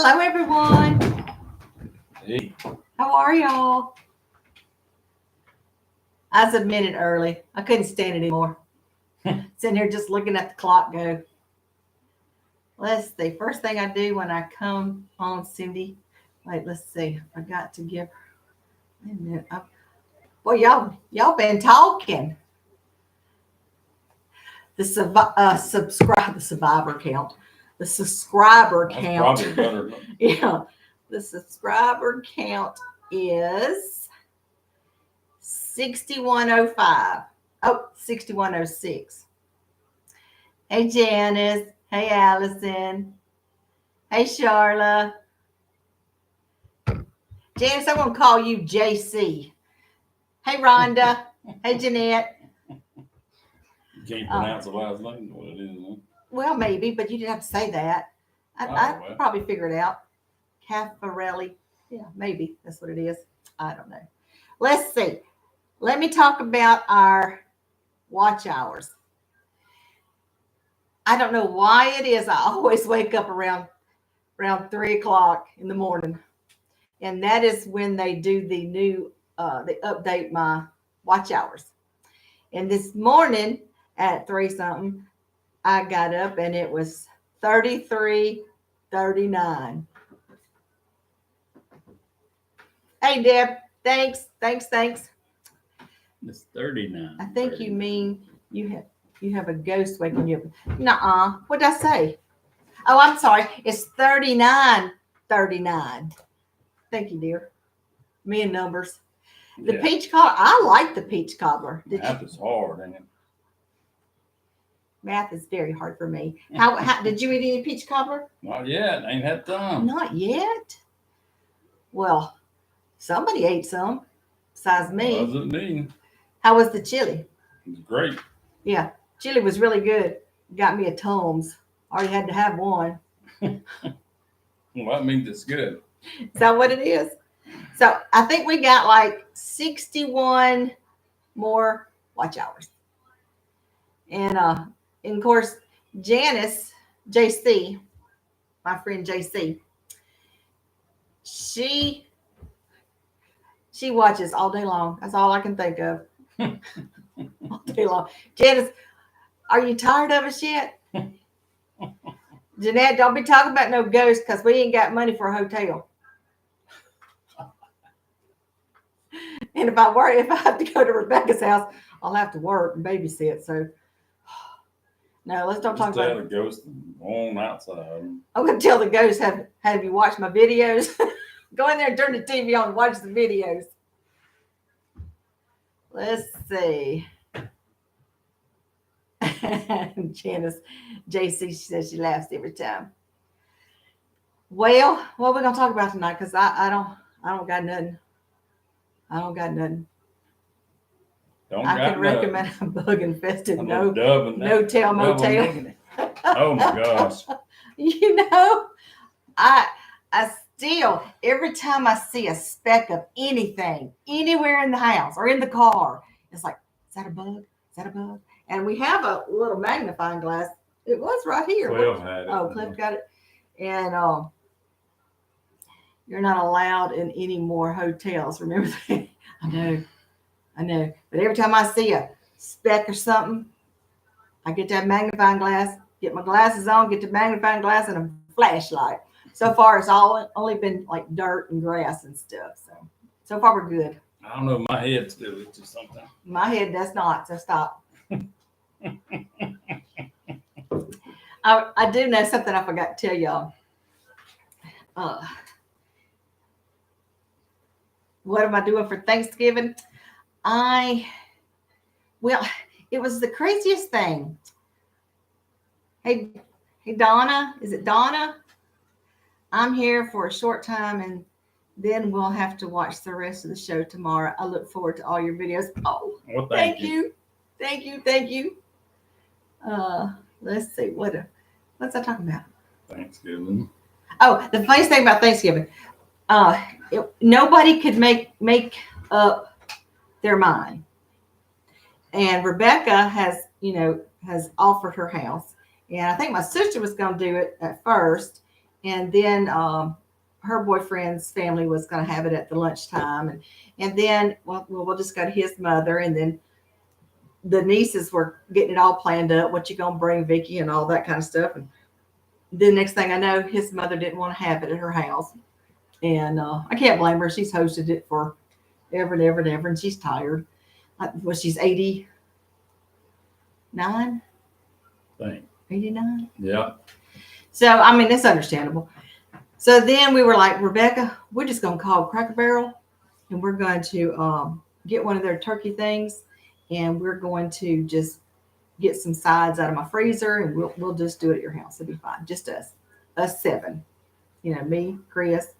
Hello, everyone. Hey. How are y'all? I was a minute early. I couldn't stand it anymore. Sitting here just looking at the clock go. Let's see. First thing I do when I come on, Cindy. Wait, let's see. I forgot to give her. Wait a minute. Boy, y'all been talking. The survivor count. The subscriber That's count. probably better. Yeah. The subscriber count is 6105. Oh, 6106. Hey, Janice. Hey, Allison. Hey, Charla. Janice, I'm going to call you JC. Hey, Rhonda. Hey, Jeanette. You can't pronounce the last name, what it is, huh? Well, maybe, but you didn't have to say that. I well. probably figure it out. Caffarelli. Yeah, maybe that's what it is. I don't know. Let's see. Let me talk about our watch hours. I don't know why it is. I always wake up around 3 o'clock in the morning, and that is when they do the new they update my watch hours. And this morning at 3 something, I got up and it was 33:39. Hey, Deb. Thanks. It's 39. I think you mean you have a ghost waking you up. Nuh-uh. What did I say? Oh, I'm sorry. It's 39:39. Thank you, dear. Me and numbers. The peach cobbler. I like the peach cobbler. Math is hard, ain't it? Math is very hard for me. How did you eat any peach cobbler? Not yet. Ain't had time. Not yet. Well, somebody ate some besides me. Wasn't me. How was the chili? It was great. Yeah, chili was really good. Got me a Tums. Already had to have one. Well, that means it's good. Is that what it is? So I think we got like 61 more watch hours. And of course, Janice, JC, my friend JC, she watches all day long. That's all I can think of. All day long. Janice, are you tired of us yet? Jeanette, don't be talking about no ghosts because we ain't got money for a hotel. And if I have to go to Rebecca's house, I'll have to work and babysit. So no, let's don't talk about it. The ghost on outside. I'm gonna tell the ghost, have you watched my videos? Go in there and turn the TV on and watch the videos. Let's see. Janice, JC, she says she laughs every time. Well, what are we gonna talk about tonight? Because I don't got nothing. I don't got nothing. I can recommend a bug infested no-tell motel. Oh my gosh. You know, I still, every time I see a speck of anything anywhere in the house or in the car, it's like, is that a bug? Is that a bug? And we have a little magnifying glass. It was right here. Cliff had it. Oh, Cliff got it. And you're not allowed in any more hotels. Remember that? I know. But every time I see a speck or something, I get that magnifying glass, get my glasses on, get the magnifying glass and a flashlight. So far, it's only been like dirt and grass and stuff. So far, we're good. I don't know. My head still itches sometimes. My head does not. So stop. I do know something I forgot to tell y'all. What am I doing for Thanksgiving? It was the craziest thing. Hey, Donna, is it Donna? I'm here for a short time and then we'll have to watch the rest of the show tomorrow. I look forward to all your videos. Oh, well, thank you. Thank you. Let's see. What's I talking about? Thanksgiving. Oh, the funniest thing about Thanksgiving, nobody could make up their mind. And Rebecca has offered her house. And I think my sister was going to do it at first. and then her boyfriend's family was going to have it at the lunchtime, and then we'll just go to his mother, and then the nieces were getting it all planned up. What you gonna bring, Vicky, and all that kind of stuff. And then next thing I know, his mother didn't want to have it at her house, and I can't blame her. She's hosted it for ever and ever and ever, and she's tired. Well, she's 89. Thing. 89. Yeah. So I mean, it's understandable. So then we were like, Rebecca, we're just gonna call Cracker Barrel, and we're going to get one of their turkey things, and we're going to just get some sides out of my freezer, and we'll just do it at your house. It'll be fine. Just us 7. You know, me, Chris,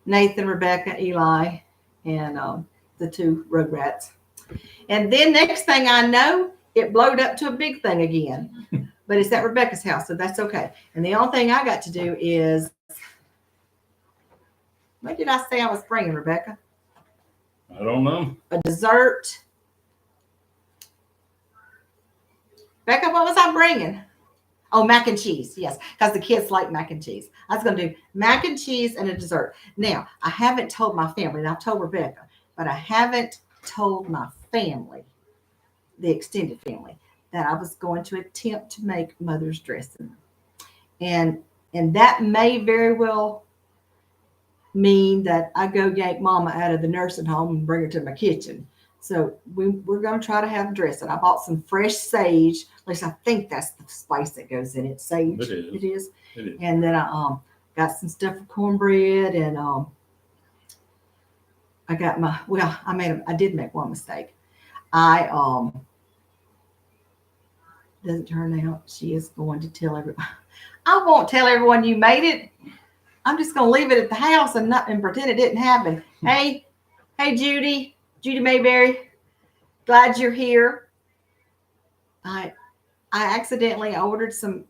Nathan, Rebecca, Eli, and the 2 road rats. And then next thing I know, it blowed up to a big thing again. But it's at Rebecca's house, so that's okay. And the only thing I got to do is, what did I say I was bringing, Rebecca? I don't know. A dessert. Becca, what was I bringing? Oh, mac and cheese. Yes, because the kids like mac and cheese. I was going to do mac and cheese and a dessert. Now, I haven't told my family, and I've told Rebecca, but I haven't told my family, the extended family, that I was going to attempt to make mother's dressing. And that may very well mean that I go yank mama out of the nursing home and bring her to my kitchen. So we're going to try to have dressing. I bought some fresh sage. At least I think that's the spice that goes in it. Sage. It is. It is. It is. And then I got some stuff for cornbread, and I got I did make one mistake. Doesn't turn out she is going to tell everybody. I won't tell everyone you made it. I'm just going to leave it at the house and pretend it didn't happen. Hey, Judy Mayberry, glad you're here. I accidentally ordered some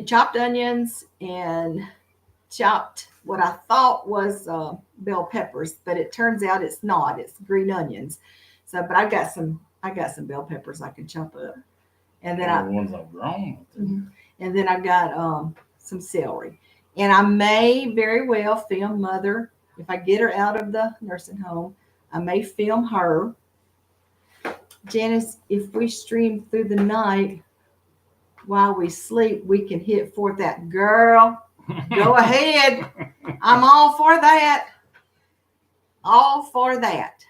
chopped onions and chopped what I thought was bell peppers, but it turns out it's not. It's green onions. So, but I got some bell peppers I can chop up, and then the ones I've grown. and then I got some celery. And I may very well film Mother. If I get her out of the nursing home, I may film her. Janice, if we stream through the night while we sleep, we can hit for that. Girl, go ahead. I'm all for that. All for that.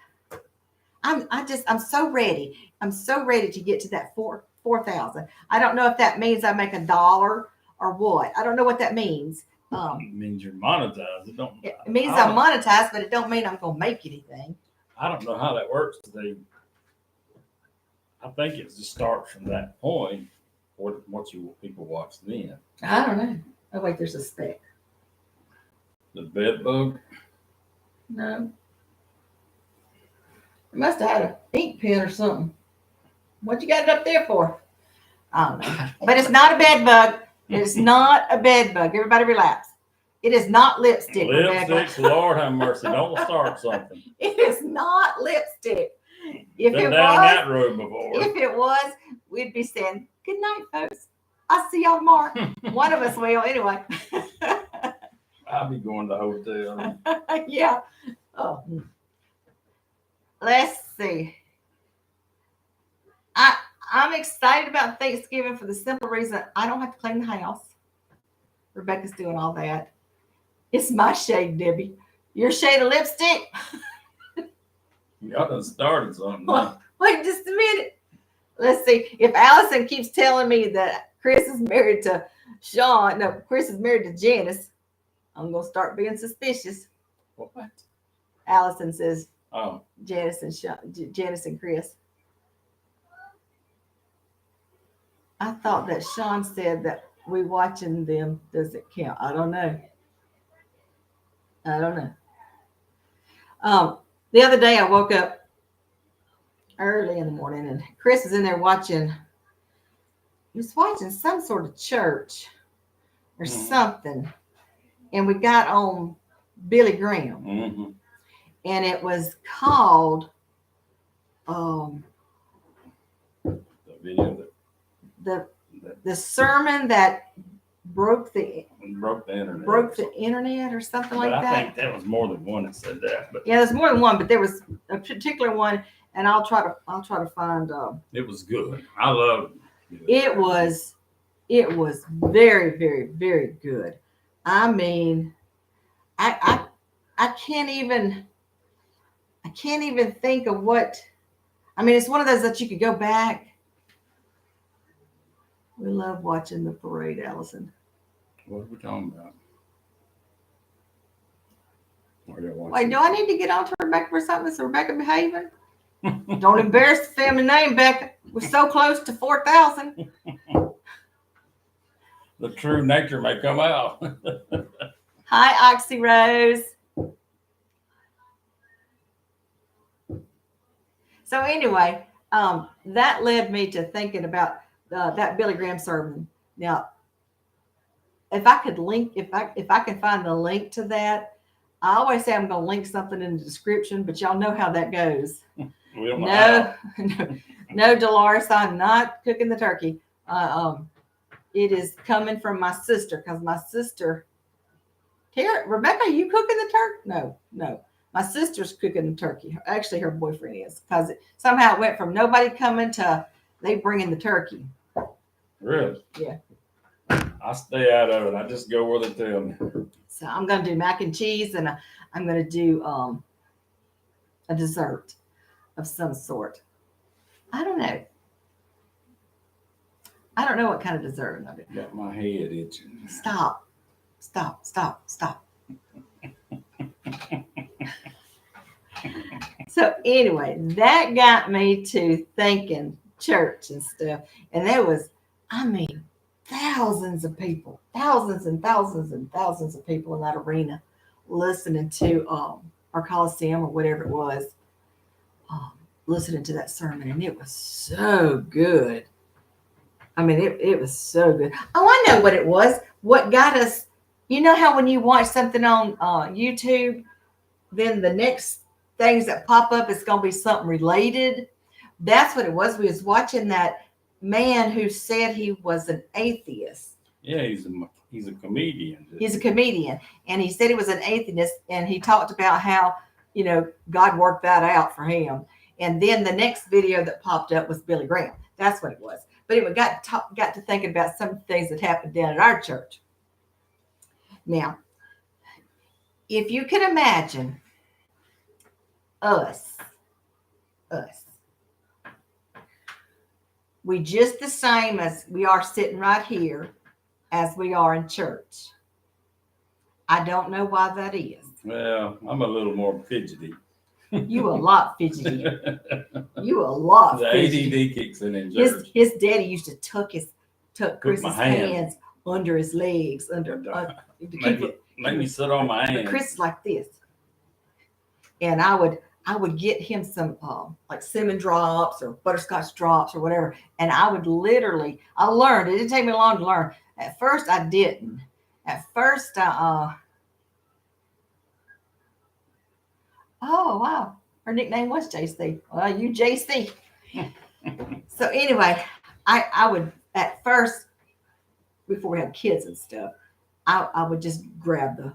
I'm so ready. I'm so ready to get to that 4,000. I don't know if that means I make $1 or what. I don't know what that means. It means you're monetized. It means I'm monetized, but it don't mean I'm gonna make anything. I don't know how that works today. I think it just starts from that point. What people watch then? I don't know. Oh wait, there's a speck. The bed bug. No. It must have had an ink pen or something. What you got it up there for? I don't know. But it's not a bed bug. It's not a bed bug. Everybody relax. It is not lipstick. Lipstick, Lord have mercy. Don't start something. It is not lipstick. If Been it down was, that road before. if it was, we'd be saying, good night, folks. I'll see y'all tomorrow. One of us will, anyway. I'll be going to the hotel. Yeah. Oh. Let's see. I'm excited about Thanksgiving for the simple reason I don't have to clean the house. Rebecca's doing all that. It's my shade, Debbie. Your shade of lipstick? Y'all done started something. Wait just a minute. Let's see. If Allison keeps telling me that Chris is married to Sean, no, Chris is married to Janice, I'm going to start being suspicious. What? Allison says Oh. Janice and Chris. I thought that Sean said that we watching them doesn't count. I don't know. The other day I woke up early in the morning and Chris was in there watching. He was watching some sort of church or something, and we got on Billy Graham, and it was called The video the sermon that broke the internet or something but like that. I think that was more than one that said that. But yeah, there's more than one, but there was a particular one, and I'll try to find. It was good. I loved it. It was very, very, very good. I mean, I can't even think of what. I mean, it's one of those that you could go back. We love watching the parade, Allison. What are we talking about? Wait, do I need to get on to Rebecca for something? Is Rebecca behaving? Don't embarrass the family name, Becca. We're so close to 4,000. The true nature may come out. Hi, Oxy Rose. So anyway, that led me to thinking about that Billy Graham sermon. Now, if I can find the link to that, I always say I'm going to link something in the description, but y'all know how that goes. We don't know No, Dolores, I'm not cooking the turkey. It is coming from my sister because my sister, Rebecca, are you cooking the turkey? No. My sister's cooking the turkey. Actually, her boyfriend is because somehow it went from nobody coming to they bringing the turkey. Really? Yeah. I stay out of it. I just go where they tell me. So I'm going to do mac and cheese, and I'm going to do a dessert of some sort. I don't know. I don't know what kind of dessert I'm going to do. Got my head itching. Stop. So anyway, that got me to thinking church and stuff. And there was, I mean, thousands of people, thousands and thousands and thousands of people in that arena listening to our Coliseum or whatever it was, listening to that sermon. And it was so good. I mean, it was so good. Oh, I know what it was. What got us, you know how when you watch something on YouTube, then the next things that pop up is going to be something related. That's what it was. We was watching that man who said he was an atheist. Yeah, he's a comedian. He's a comedian, and he said he was an atheist, and he talked about how, you know, God worked that out for him. And then the next video that popped up was Billy Graham. That's what it was. But it got to thinking about some things that happened down at our church. Now, if you can imagine us, we just the same as we are sitting right here as we are in church. I don't know why that is. Well, I'm a little more fidgety. You a lot fidgety. You a lot the fidgety. ADD kicks in church. His daddy used to tuck Chris's hands under his legs, Make me sit on my hands. But Chris is like this, and I would get him some like cinnamon drops or butterscotch drops or whatever, and I learned. It didn't take me long to learn. At first, I didn't. At first, oh wow, her nickname was JC. Well, you JC. So anyway, I would at first, before we had kids and stuff, I would just grab the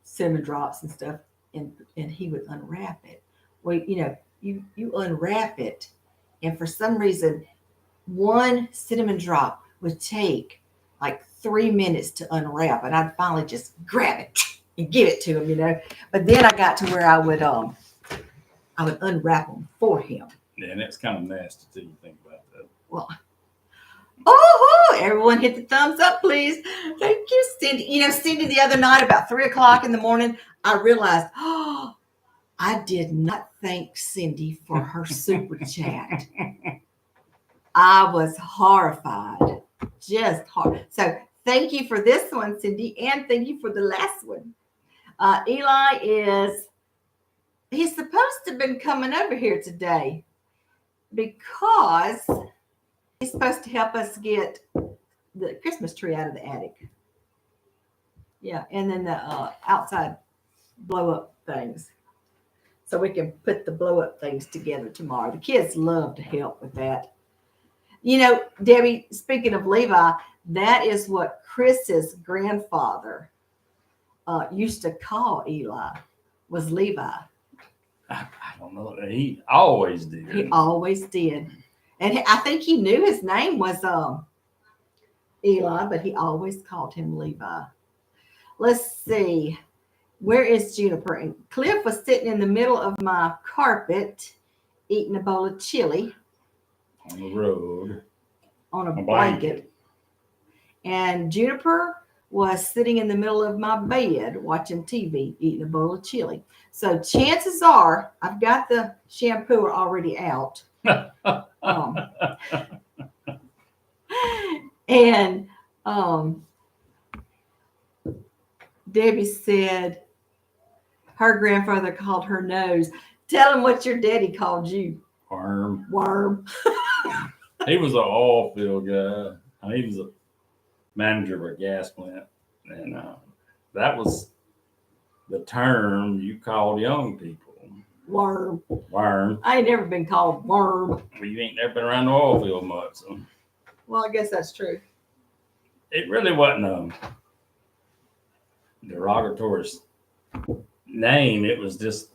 cinnamon drops and stuff, and he would unwrap it. Well, you know, you unwrap it, and for some reason, one cinnamon drop would take like 3 minutes to unwrap, and I'd finally just grab it and give it to him, you know. But then I got to where I would unwrap them for him. Yeah, and that's kind of nasty till you think about that. Well, oh, everyone hit the thumbs up, please. Thank you, Cindy. You know, Cindy, the other night about 3:00 in the morning, I realized, I did not thank Cindy for her super chat. I was horrified, just horrified. So thank you for this one, Cindy, and thank you for the last one. Eli he's supposed to have been coming over here today because he's supposed to help us get the Christmas tree out of the attic. Yeah, and then the outside blow up things. So we can put the blow up things together tomorrow. The kids love to help with that. You know, Debbie, speaking of Levi, that is what Chris's grandfather used to call Eli, was Levi. I don't know. He always did. He always did. And I think he knew his name was Eli, but he always called him Levi. Let's see. Where is Juniper? And Cliff was sitting in the middle of my carpet eating a bowl of chili. On the road. On a blanket. And Juniper was sitting in the middle of my bed watching TV, eating a bowl of chili. So chances are I've got the shampoo already out. And Debbie said her grandfather called her nose. Tell him what your daddy called you. Worm. Worm. He was an oil field guy. He was a manager of a gas plant. And that was the term you called young people. Worm. Worm. I ain't never been called worm. Well, you ain't never been around the oil field much. So. Well, I guess that's true. It really wasn't a derogatory name. It was just,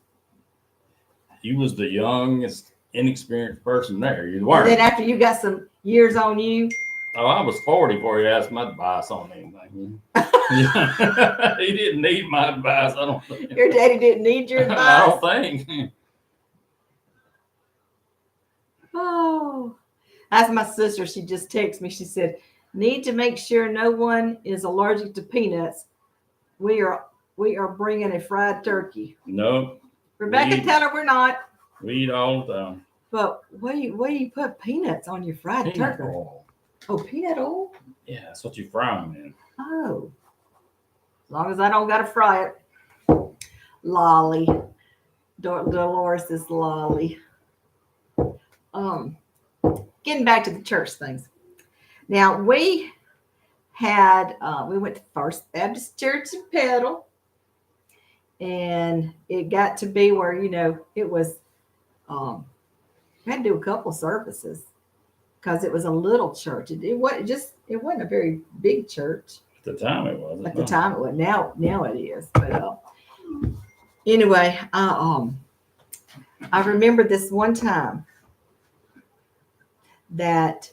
you was the youngest, inexperienced person there. You weren't. And then after you got some years on you. Oh, I was 40 before he asked my advice on anything. He didn't need my advice. I don't think. Your daddy didn't need your advice? I don't think. Oh. That's my sister. She just texted me. She said, need to make sure no one is allergic to peanuts. We are bringing a fried turkey. Nope. Rebecca, tell her we're not. We eat all the time. But what do you put peanuts on your fried Peanut turkey? oil. Oh, peanut oil? Yeah, that's what you fry them in. Oh. As long as I don't got to fry it. Lolly. Dolores is lolly. Getting back to the church things. Now, we went to First Baptist Church in Petal. And it got to be where, it was, we had to do a couple services because it was a little church. It wasn't a very big church. At the time it wasn't. At the time it was. Now it is. But anyway, I remember this one time that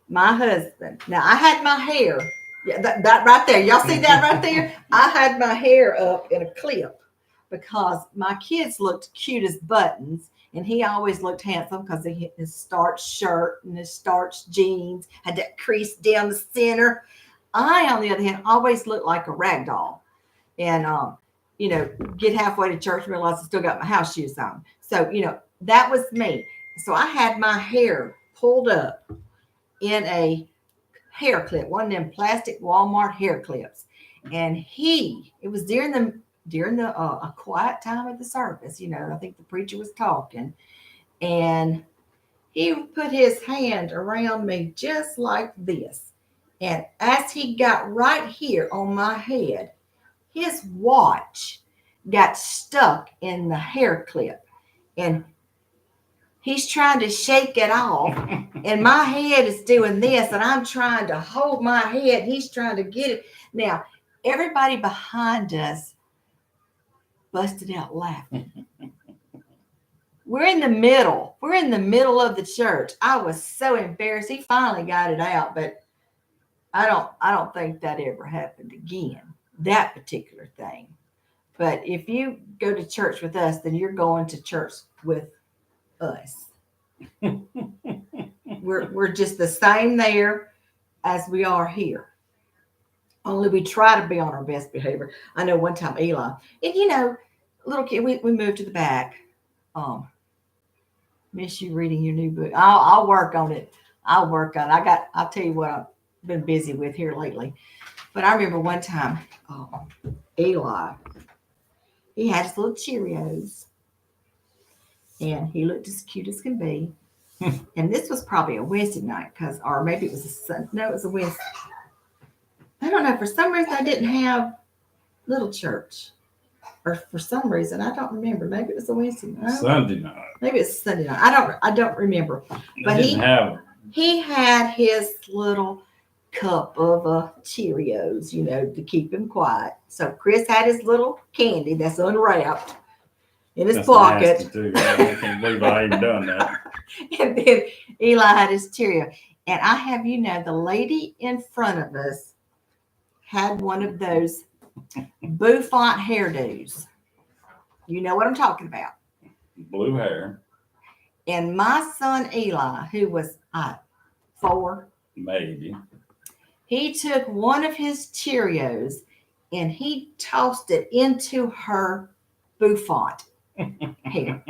my husband, now I had my hair, that right there, y'all see that right there? I had my hair up in a clip because my kids looked cute as buttons, and he always looked handsome because his starched shirt and his starched jeans had that crease down the center. I, on the other hand, always looked like a rag doll, and get halfway to church and realize I still got my house shoes on. So that was me. So I had my hair pulled up in a hair clip, one of them plastic Walmart hair clips. And it was during a quiet time of the service, I think the preacher was talking, and he put his hand around me just like this. And as he got right here on my head, his watch got stuck in the hair clip, and he's trying to shake it off, and my head is doing this, and I'm trying to hold my head. He's trying to get it. Now, everybody behind us busted out laughing. We're in the middle. We're in the middle of the church. I was so embarrassed. He finally got it out, but I don't think that ever happened again, that particular thing. But if you go to church with us, then you're going to church with us. We're just the same there as we are here. Only we try to be on our best behavior. I know one time Eli, and little kid, we moved to the back. Miss you reading your new book. I'll work on it. I'll tell you what I've been busy with here lately. But I remember one time, Eli, he had his little Cheerios, and he looked as cute as can be. And this was probably a Wednesday night, or maybe it was a Sunday. No, it was a Wednesday. I don't know. For some reason, I didn't have little church, or for some reason, I don't remember. Maybe it was a Wednesday night. Sunday night. Maybe it's Sunday night. I don't remember. They didn't have he had his little cup of Cheerios, to keep him quiet. So Chris had his little candy that's unwrapped in his That's pocket. nasty too. I can't believe I even done that. And then Eli had his Cheerio. And I have, the lady in front of us had one of those bouffant hairdos. You know what I'm talking about. Blue hair, And my son Eli, who was 4, maybe. he took one of his Cheerios and he tossed it into her bouffant hair.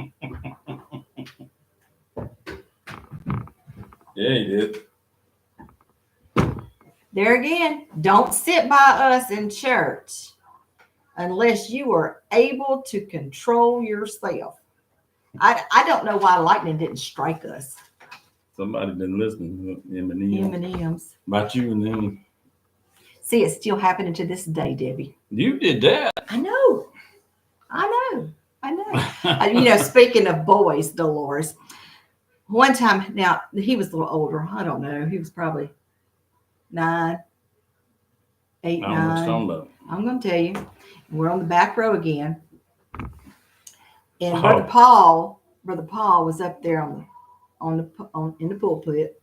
Yeah, he did. There again, don't sit by us in church unless you are able to control yourself. I don't know why lightning didn't strike us. Somebody been listening to M&M. M&M's. About you and them. See, it's still happening to this day, Debbie. You did that. I know. Speaking of boys, Dolores, one time, now he was a little older. I don't know. He was probably 9, 8, 9. I'm going to tell you. We're on the back row again. And Brother Paul was up there in the pulpit,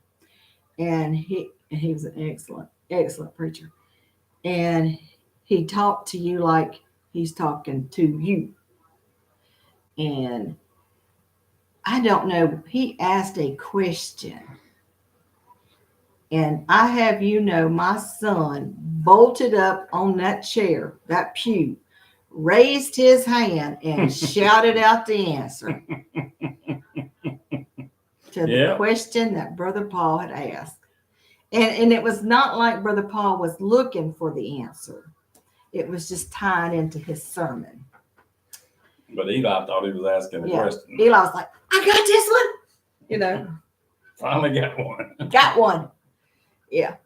and he was an excellent preacher. And he talked to you like he's talking to you. And I don't know, he asked a question. And I have my son bolted up on that chair, that pew, raised his hand and shouted out the answer to the question that Brother Paul had asked. And it was not like Brother Paul was looking for the answer. It was just tying into his sermon. But Eli thought he was asking a question. Eli was like, I got this one. Finally got one. Got one. Yeah.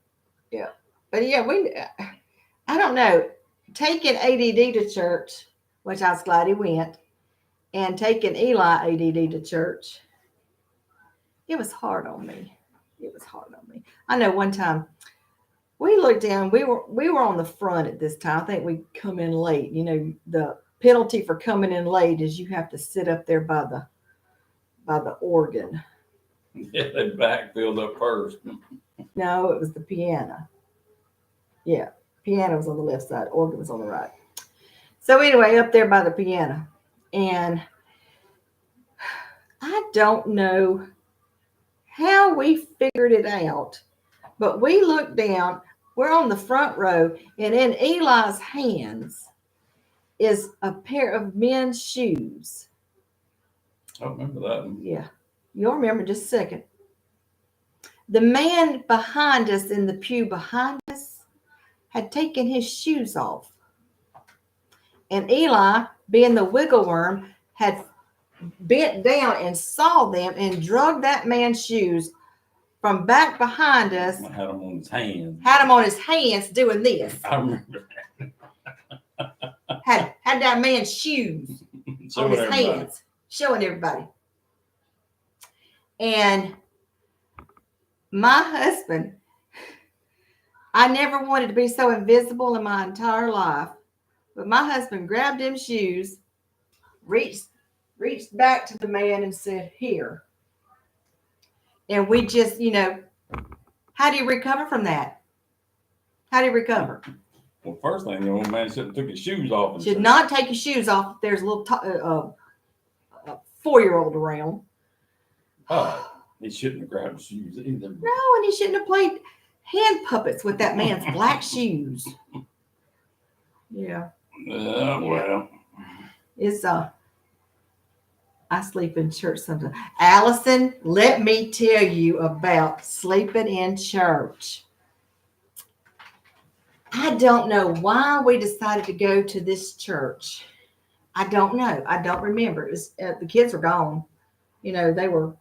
But I don't know. Taking ADD to church, which I was glad he went, and taking Eli ADD to church, it was hard on me. I know one time we looked down, we were on the front at this time. I think we come in late. The penalty for coming in late is you have to sit up there by the organ. Yeah, they backfilled up first. No, it was the piano. Yeah, piano was on the left side, organ was on the right. So anyway, up there by the piano. And I don't know how we figured it out, but we looked down, we're on the front row, and in Eli's hands is a pair of men's shoes. I remember that. Yeah, you'll remember in just a second. The man behind us in the pew behind us had taken his shoes off. And Eli, being the wiggle worm, had bent down and saw them and dragged that man's shoes from back behind us. Had them on his hands. Had him on his hands doing this. I remember that. Had that man's shoes on his hands, showing everybody. And my husband, I never wanted to be so invisible in my entire life, but my husband grabbed them shoes, reached back to the man and said, "Here." And we just, how do you recover from that? How do you recover? Well, first thing, the old man should have took his shoes off. Should not take your shoes off if there's a little 4-year-old around. Oh, he shouldn't have grabbed his shoes either. No, and he shouldn't have played hand puppets with that man's black shoes. Yeah. Well. It's I sleep in church sometimes. Allison, let me tell you about sleeping in church. I don't know why we decided to go to this church. I don't know. I don't remember. It was the kids were gone. They were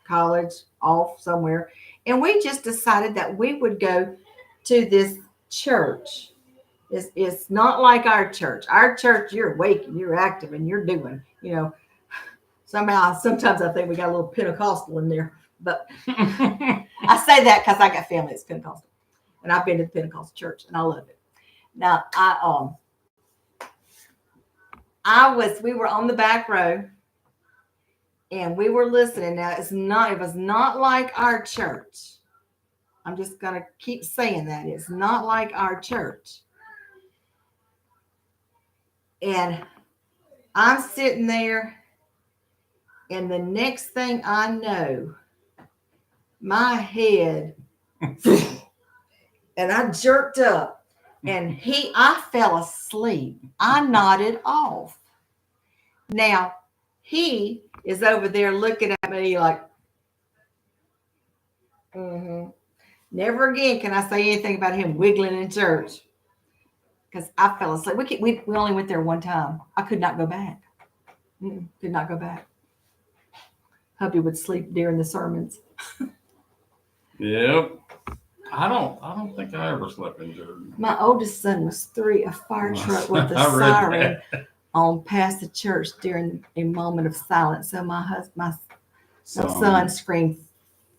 college, off somewhere. And we just decided that we would go to this church. It's not like our church. Our church, you're awake and you're active and you're doing, sometimes I think we got a little Pentecostal in there. But I say that because I got family that's Pentecostal, and I've been to the Pentecostal church, and I love it. Now, we were on the back row, and we were listening. Now, it was not like our church. I'm just gonna keep saying that it's not like our church. And I'm sitting there, and the next thing I know, my head, and I jerked up, and I fell asleep. I nodded off. Now, he is over there looking at me like, never again can I say anything about him wiggling in church. Because I fell asleep. We only went there one time. I could not go back. Could not go back. Hubby would sleep during the sermons. Yep. I don't think I ever slept in church. My oldest son was 3, a fire truck with a siren on past the church during a moment of silence. So my son screamed,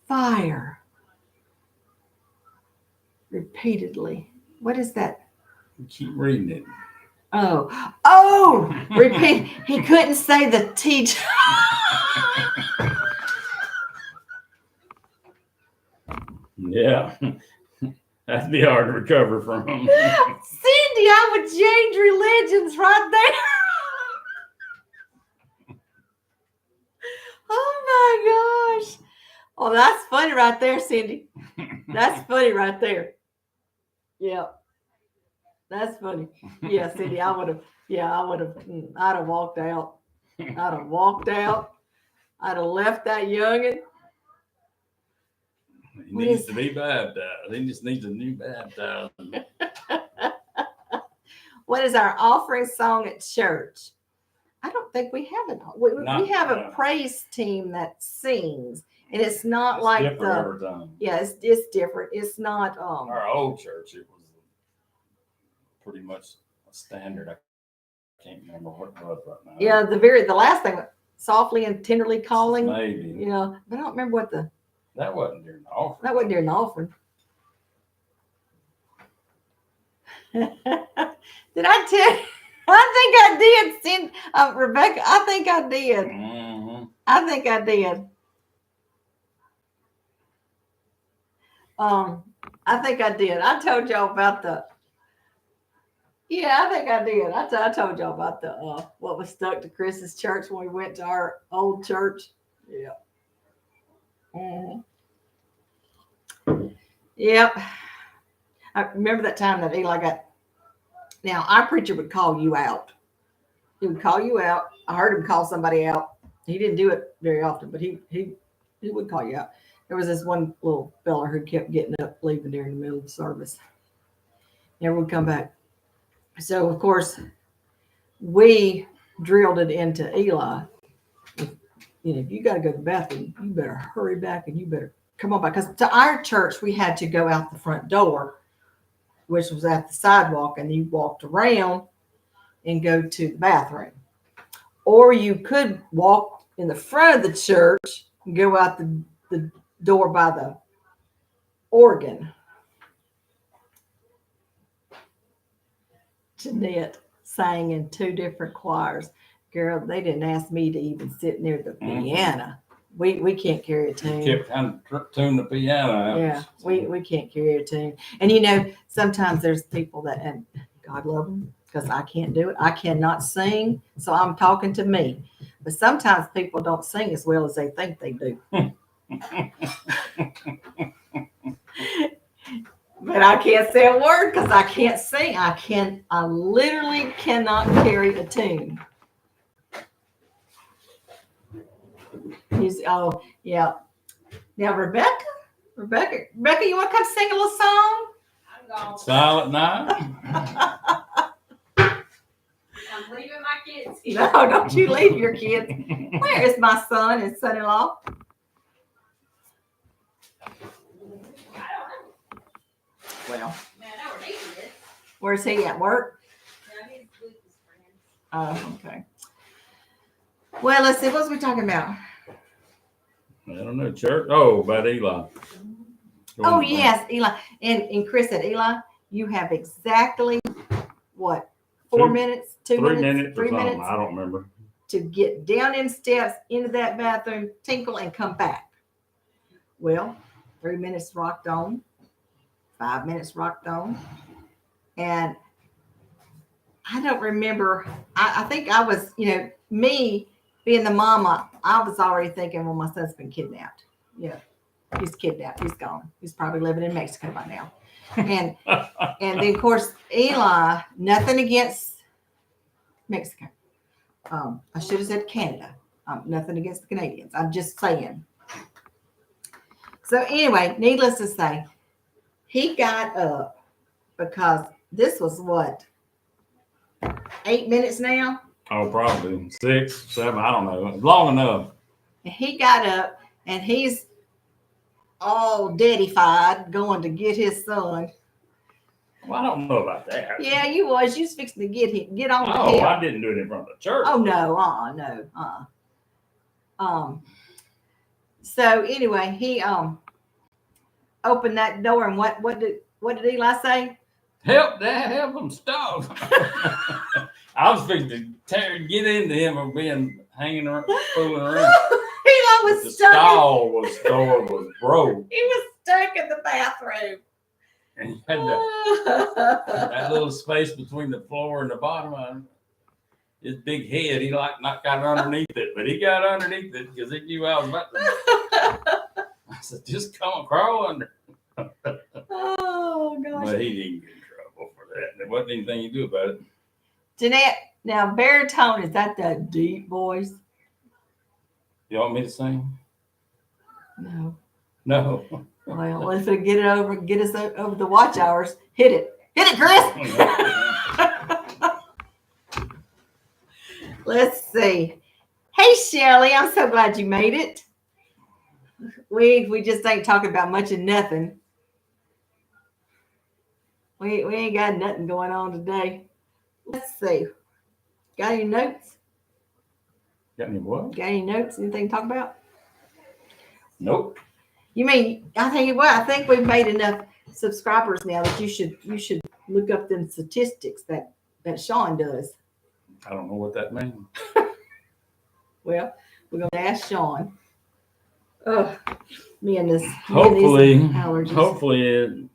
"Fire!" repeatedly. What is that? Keep reading it. Repeat. He couldn't say the T. Yeah. That'd be hard to recover from. Cindy, I'm with Jandry Legends right there. Oh my gosh. Oh, that's funny right there, Cindy. That's funny right there. Yeah. That's funny. Yeah, Cindy, I'd have walked out. I'd have left that youngin'. He needs to be baptized. He just needs a new baptism. What is our offering song at church? I don't think we have it. We have a praise team that sings, and it's not like every time. Yeah, it's different. It's not our old church. It was pretty much a standard. I can't remember what it was right now. Yeah, the last thing, softly and tenderly calling. Maybe. Yeah, but I don't remember what that wasn't during the offering. That wasn't during the offering. Did I tell you? I think I did, Rebecca. I think I did. Mm-hmm. I think I did. I think I did. I told y'all about I think I did. I told y'all about what was stuck to Chris's church when we went to our old church. Yeah. Mm-hmm. Yep. I remember that time that Eli got. Now, our preacher would call you out. He would call you out. I heard him call somebody out. He didn't do it very often, but he would call you out. There was this one little fella who kept getting up, leaving during the middle of the service. Never would come back. So, of course, we drilled it into Eli. If you got to go to the bathroom, you better hurry back and you better come on back. Because to our church, we had to go out the front door, which was at the sidewalk, and you walked around and go to the bathroom. Or you could walk in the front of the church and go out the door by the organ. Jeanette sang in 2 different choirs. Girl, they didn't ask me to even sit near the piano. We can't carry a tune. Kept trying to tune the piano out. Yeah, we can't carry a tune. And sometimes there's people that, and God love them, because I can't do it. I cannot sing, so I'm talking to me. But sometimes people don't sing as well as they think they do. But I can't say a word because I can't sing. I literally cannot carry a tune. Yeah. Now, Rebecca, you want to come sing a little song? I'm gone. Silent Night. I'm leaving my kids here. No, don't you leave your kids. Where is my son and son-in-law? Well, Man, I know where he is. where's he at work? Yeah, he's with his friends. Oh, okay. Well, let's see. What was we talking about? I don't know. Church. Oh, about Eli. Oh yes, Eli. And Chris said, Eli, you have exactly what? 4 minutes, 2 3 minutes, minutes or 3 something. minutes I don't remember. to get down in steps into that bathroom, tinkle, and come back. Well, 3 minutes rocked on, 5 minutes rocked on, and I don't remember. I think I was, me being the mama, I was already thinking, well, my son's been kidnapped. Yeah, he's kidnapped. He's gone. He's probably living in Mexico by now. And then of course Eli, nothing against Mexico. I should have said Canada. Nothing against the Canadians. I'm just saying. So anyway, needless to say, he got up because this was what, 8 minutes now? Oh, probably 6, 7. I don't know. Long enough. And he got up and he's all daddy-fied going to get his son. Well, I don't know about that. Yeah, you was. You was fixing to get on the Oh, hill. I didn't do it in front of the church. Oh no, no. So anyway, he opened that door and what did Eli say? Help, Dad, help him stop. I was fixing to get into him and being hanging around, fooling around. Eli The was stuck. door was broke. He was stuck in the bathroom. And he had that little space between the floor and the bottom of his big head. He not got underneath it, but he got underneath it because he knew I was about to. I said, just come crawl under. Oh gosh. But he didn't get in trouble for that. There wasn't anything you do about it. Jeanette, now baritone, is that deep voice? You want me to sing? No. No. Well, let's get us over the watch hours. Hit it, Chris. Let's see. Hey, Shelly, I'm so glad you made it. We just ain't talking about much of nothing. We ain't got nothing going on today. Let's see. Got any notes? Got any what? Got any notes? Anything to talk about? Nope. You mean I think we've made enough subscribers now that you should look up them statistics that Sean does. I don't know what that means. Well, we're gonna ask Sean. Oh, me and these allergies. Hopefully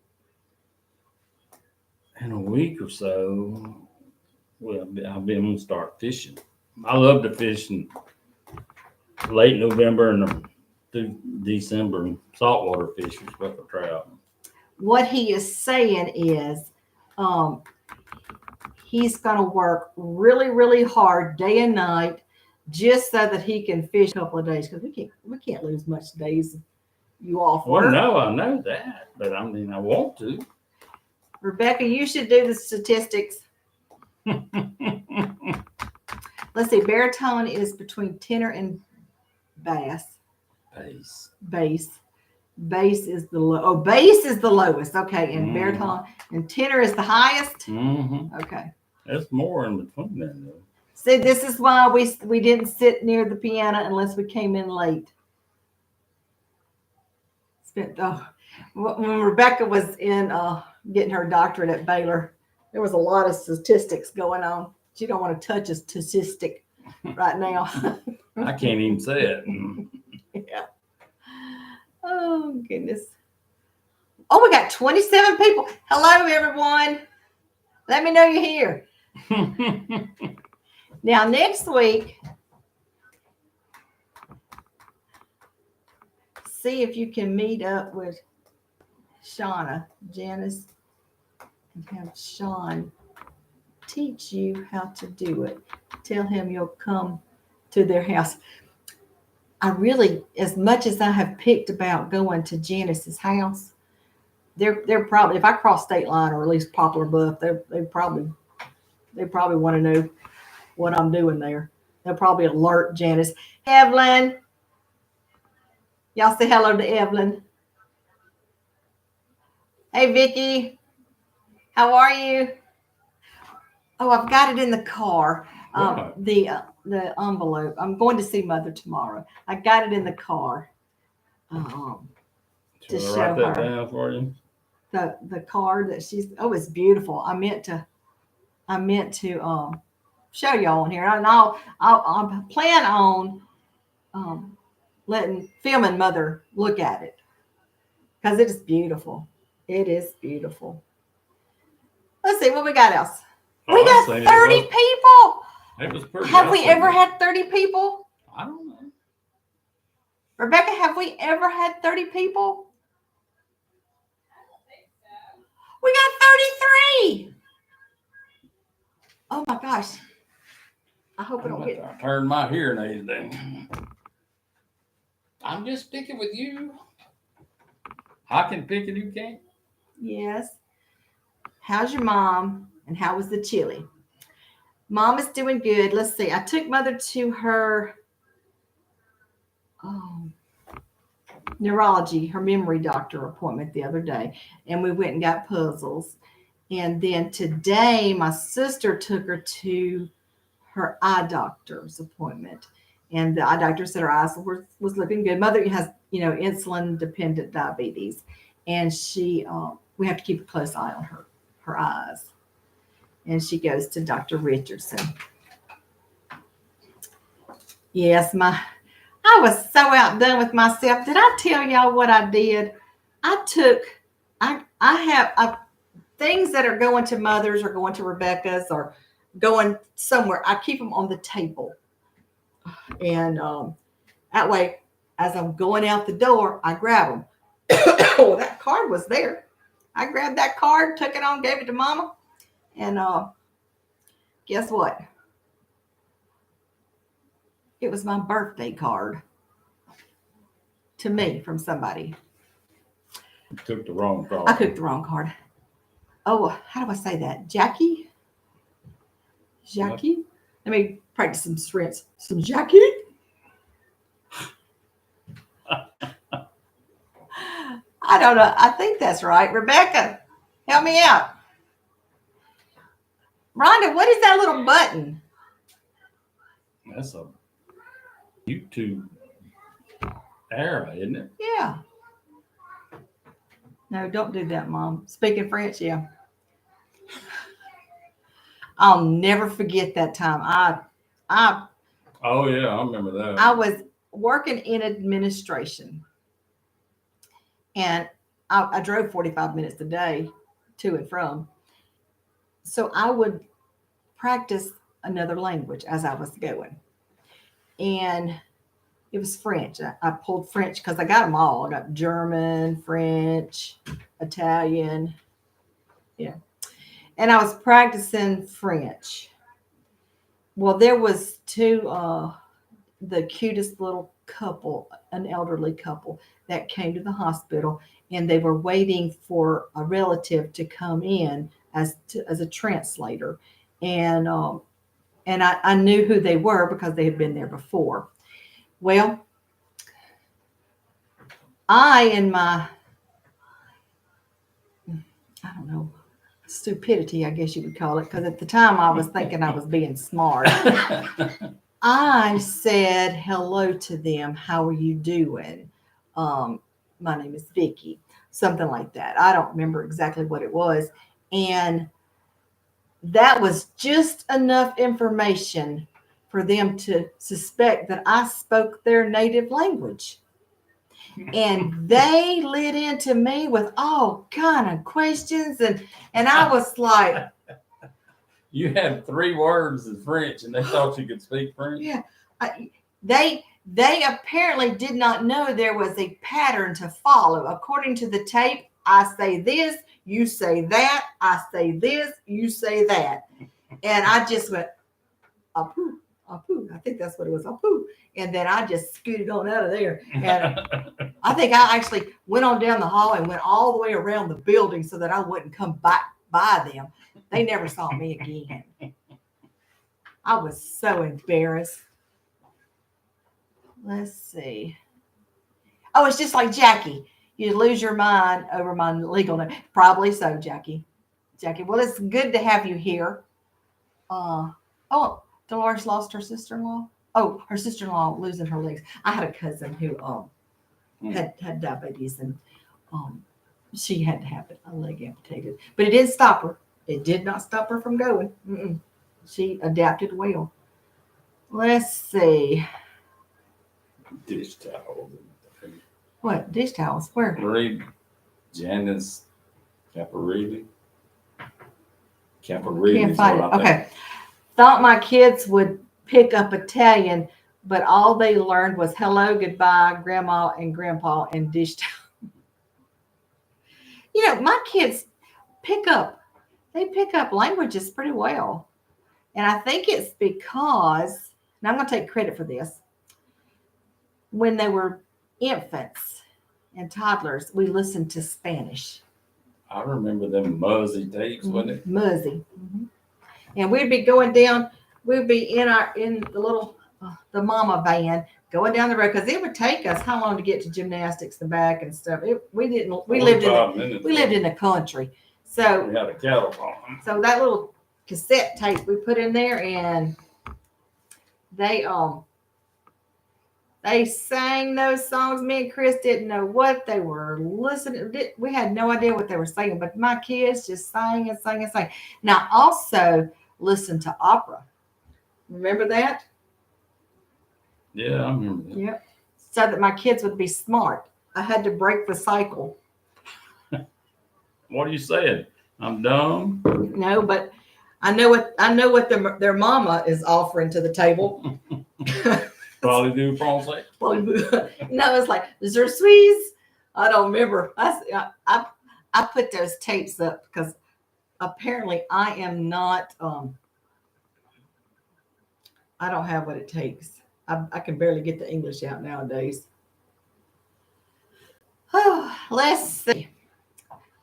in a week or so, I'll be able to start fishing. I love to fish in late November and through December, saltwater fishing, especially trout. What he is saying is, he's going to work really, really hard day and night, just so that he can fish a couple of days. Because we can't lose much days. You off work. Well, no, I know that, but I mean, I want to. Rebecca, you should do the statistics. Let's see. Baritone is between tenor and bass. Bass is the low. Oh, bass is the lowest. Okay, and baritone and tenor is the highest. Mm-hmm. Okay, that's more in between there though. See, this is why we didn't sit near the piano unless we came in late. When Rebecca was in getting her doctorate at Baylor, there was a lot of statistics going on. She don't want to touch a statistic right now. I can't even say it. Yeah. Oh, goodness. Oh, we got 27 people. Hello, everyone. Let me know you're here. Now, next week, see if you can meet up with Janice, and have Sean teach you how to do it. Tell him you'll come to their house. I really, as much as I have picked about going to Janice's house, they're probably, if I cross state line or at least Poplar Bluff, they probably want to know what I'm doing there. They'll probably alert Janice. Evelyn, y'all say hello to Evelyn. Hey, Vicky, how are you? Oh, I've got it in the car. The envelope. I'm going to see Mother tomorrow. I got it in the car. To Should I write show that her. down for you? The card that she's, oh, it's beautiful. I meant to show y'all on here, and I'll plan on letting filming mother look at it because it is beautiful. It is beautiful. Let's see what we got else. Oh, We I got seen 30 people. It was pretty. Have I we seen ever it. had 30 people? I don't know. Rebecca, have we ever had 30 people? We got 33. Oh my gosh. I hope I don't get. I turned my hearing aids down. I'm just picking with you. I can pick and you can't. Yes. How's your mom? And how was the chili? Mom is doing good. Let's see. I took mother to her neurology, her memory doctor appointment the other day, and we went and got puzzles. And then today, my sister took her to her eye doctor's appointment, and the eye doctor said her eyes was looking good. Mother has, insulin dependent diabetes, and she we have to keep a close eye on her eyes. And she goes to Dr. Richardson. Yes, I was so outdone with myself. Did I tell y'all what I did? I have things that are going to mother's or going to Rebecca's or going somewhere. I keep them on the table. And that way, as I'm going out the door, I grab them. Oh, that card was there. I grabbed that card, took it on, gave it to Mama. And guess what? It was my birthday card to me from somebody. You took the wrong call. I took the wrong card. Oh, how do I say that? Jackie? Jackie? Let me practice some French. Some Jackie? I don't know. I think that's right. Rebecca, help me out. Rhonda, what is that little button? That's a YouTube era, isn't it? Yeah. No, don't do that, Mom. Speaking French, yeah. I'll never forget that time. Oh yeah, I remember that. I was working in administration, and I drove 45 minutes a day to and from. So I would practice another language as I was going. And it was French. I pulled French because I got them all. I got German, French, Italian. Yeah. And I was practicing French. Well, there was the cutest little couple, an elderly couple that came to the hospital, and they were waiting for a relative to come in as a translator. And I knew who they were because they had been there before. Well, in my, I don't know, stupidity, I guess you would call it, because at the time I was thinking I was being smart. I said hello to them. How are you doing? My name is Vicky. Something like that. I don't remember exactly what it was. And that was just enough information for them to suspect that I spoke their native language. And they lit into me with all kind of questions. And I was like, You had 3 words in French, and they thought you could speak French. yeah. They apparently did not know there was a pattern to follow. According to the tape, I say this, you say that, I say this, you say that. And I just went, apoo, apoo. I think that's what it was, apoo. And then I just scooted on out of there. And I think I actually went on down the hall and went all the way around the building so that I wouldn't come back by them. They never saw me again. I was so embarrassed. Let's see. Oh, it's just like Jackie. You lose your mind over my legal name. Probably so, Jackie. Jackie, well, it's good to have you here. Dolores lost her sister-in-law. Oh, her sister-in-law losing her legs. I had a cousin who had diabetes, and she had to have a leg amputated. But it didn't stop her. It did not stop her from going. Mm-mm. She adapted well. Let's see. Dish towel. What? Dish towels? Where? Read Janice Caparelli. Caparelli. Can't find it. Okay. Thought my kids would pick up Italian, but all they learned was hello, goodbye, grandma and grandpa, and dish towel. You know, my kids pick up languages pretty well. And I think it's because, and I'm going to take credit for this, when they were infants and toddlers, we listened to Spanish. I remember them Muzzy tapes, wasn't it? Muzzy. Mm-hmm. And we'd be going down, we'd be in the little, the mama van going down the road, because it would take us how long to get to gymnastics and back and stuff. We lived in the country. So we had a cattle farm. So that little cassette tape we put in there, and they sang those songs. Me and Chris didn't know what they were listening. We had no idea what they were saying, but my kids just sang and sang and sang. Now, also listen to opera. Remember that? Yeah, I remember that. Yep. So that my kids would be smart. I had to break the cycle. What are you saying? I'm dumb? No, but I know what their mama is offering to the table. Probably do Francais. No, it's like je suis. I don't remember. I put those tapes up because apparently I am not. I don't have what it takes. I can barely get the English out nowadays. Oh, let's see.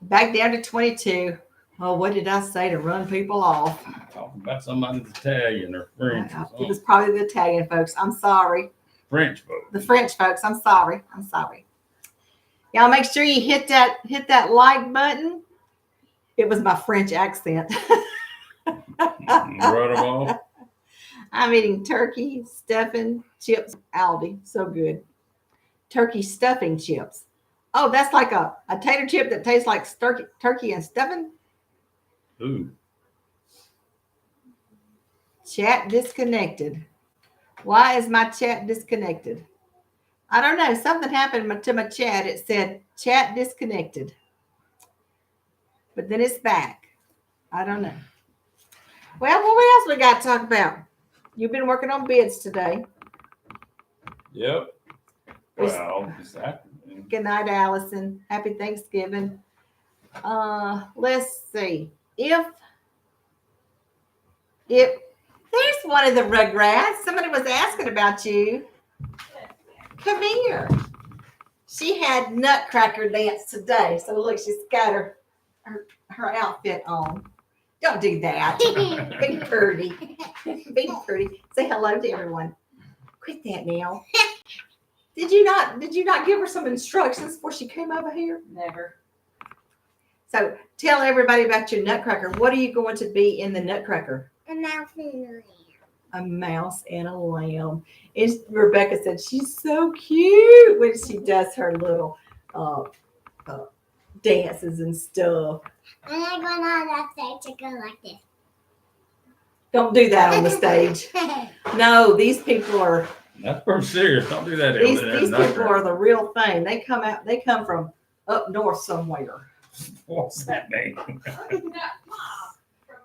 Back down to 22. Oh, what did I say to run people off? Talking about somebody's Italian or French. It was probably the Italian folks. I'm sorry. French folks. The French folks. I'm sorry. Y'all make sure you hit that like button. It was my French accent. Right them off. I'm eating turkey stuffing chips. Aldi, so good. Turkey stuffing chips. Oh, that's like a tater chip that tastes like turkey and stuffing. Ooh. Chat disconnected. Why is my chat disconnected? I don't know. Something happened to my chat. It said chat disconnected. But then it's back. I don't know. Well, what else we got to talk about? You've been working on bids today. Yep. Well, this afternoon. Good night, Allison. Happy Thanksgiving. Let's see. If there's one of the Rugrats, somebody was asking about you. Come here. She had Nutcracker dance today. So look, she's got her outfit on. Don't do that. Be pretty. Be pretty. Say hello to everyone. Quit that now. Did you not give her some instructions before she came over here? Never. So tell everybody about your Nutcracker. What are you going to be in the Nutcracker? A mouse and a lamb. A mouse and a lamb. Rebecca said she's so cute when she does her little dances and stuff. And I'm going on that stage to go like this. Don't do that on the stage. No, these people are. That's pretty serious. Don't do that. These people are the real thing. They come from up north somewhere. What's that mean? From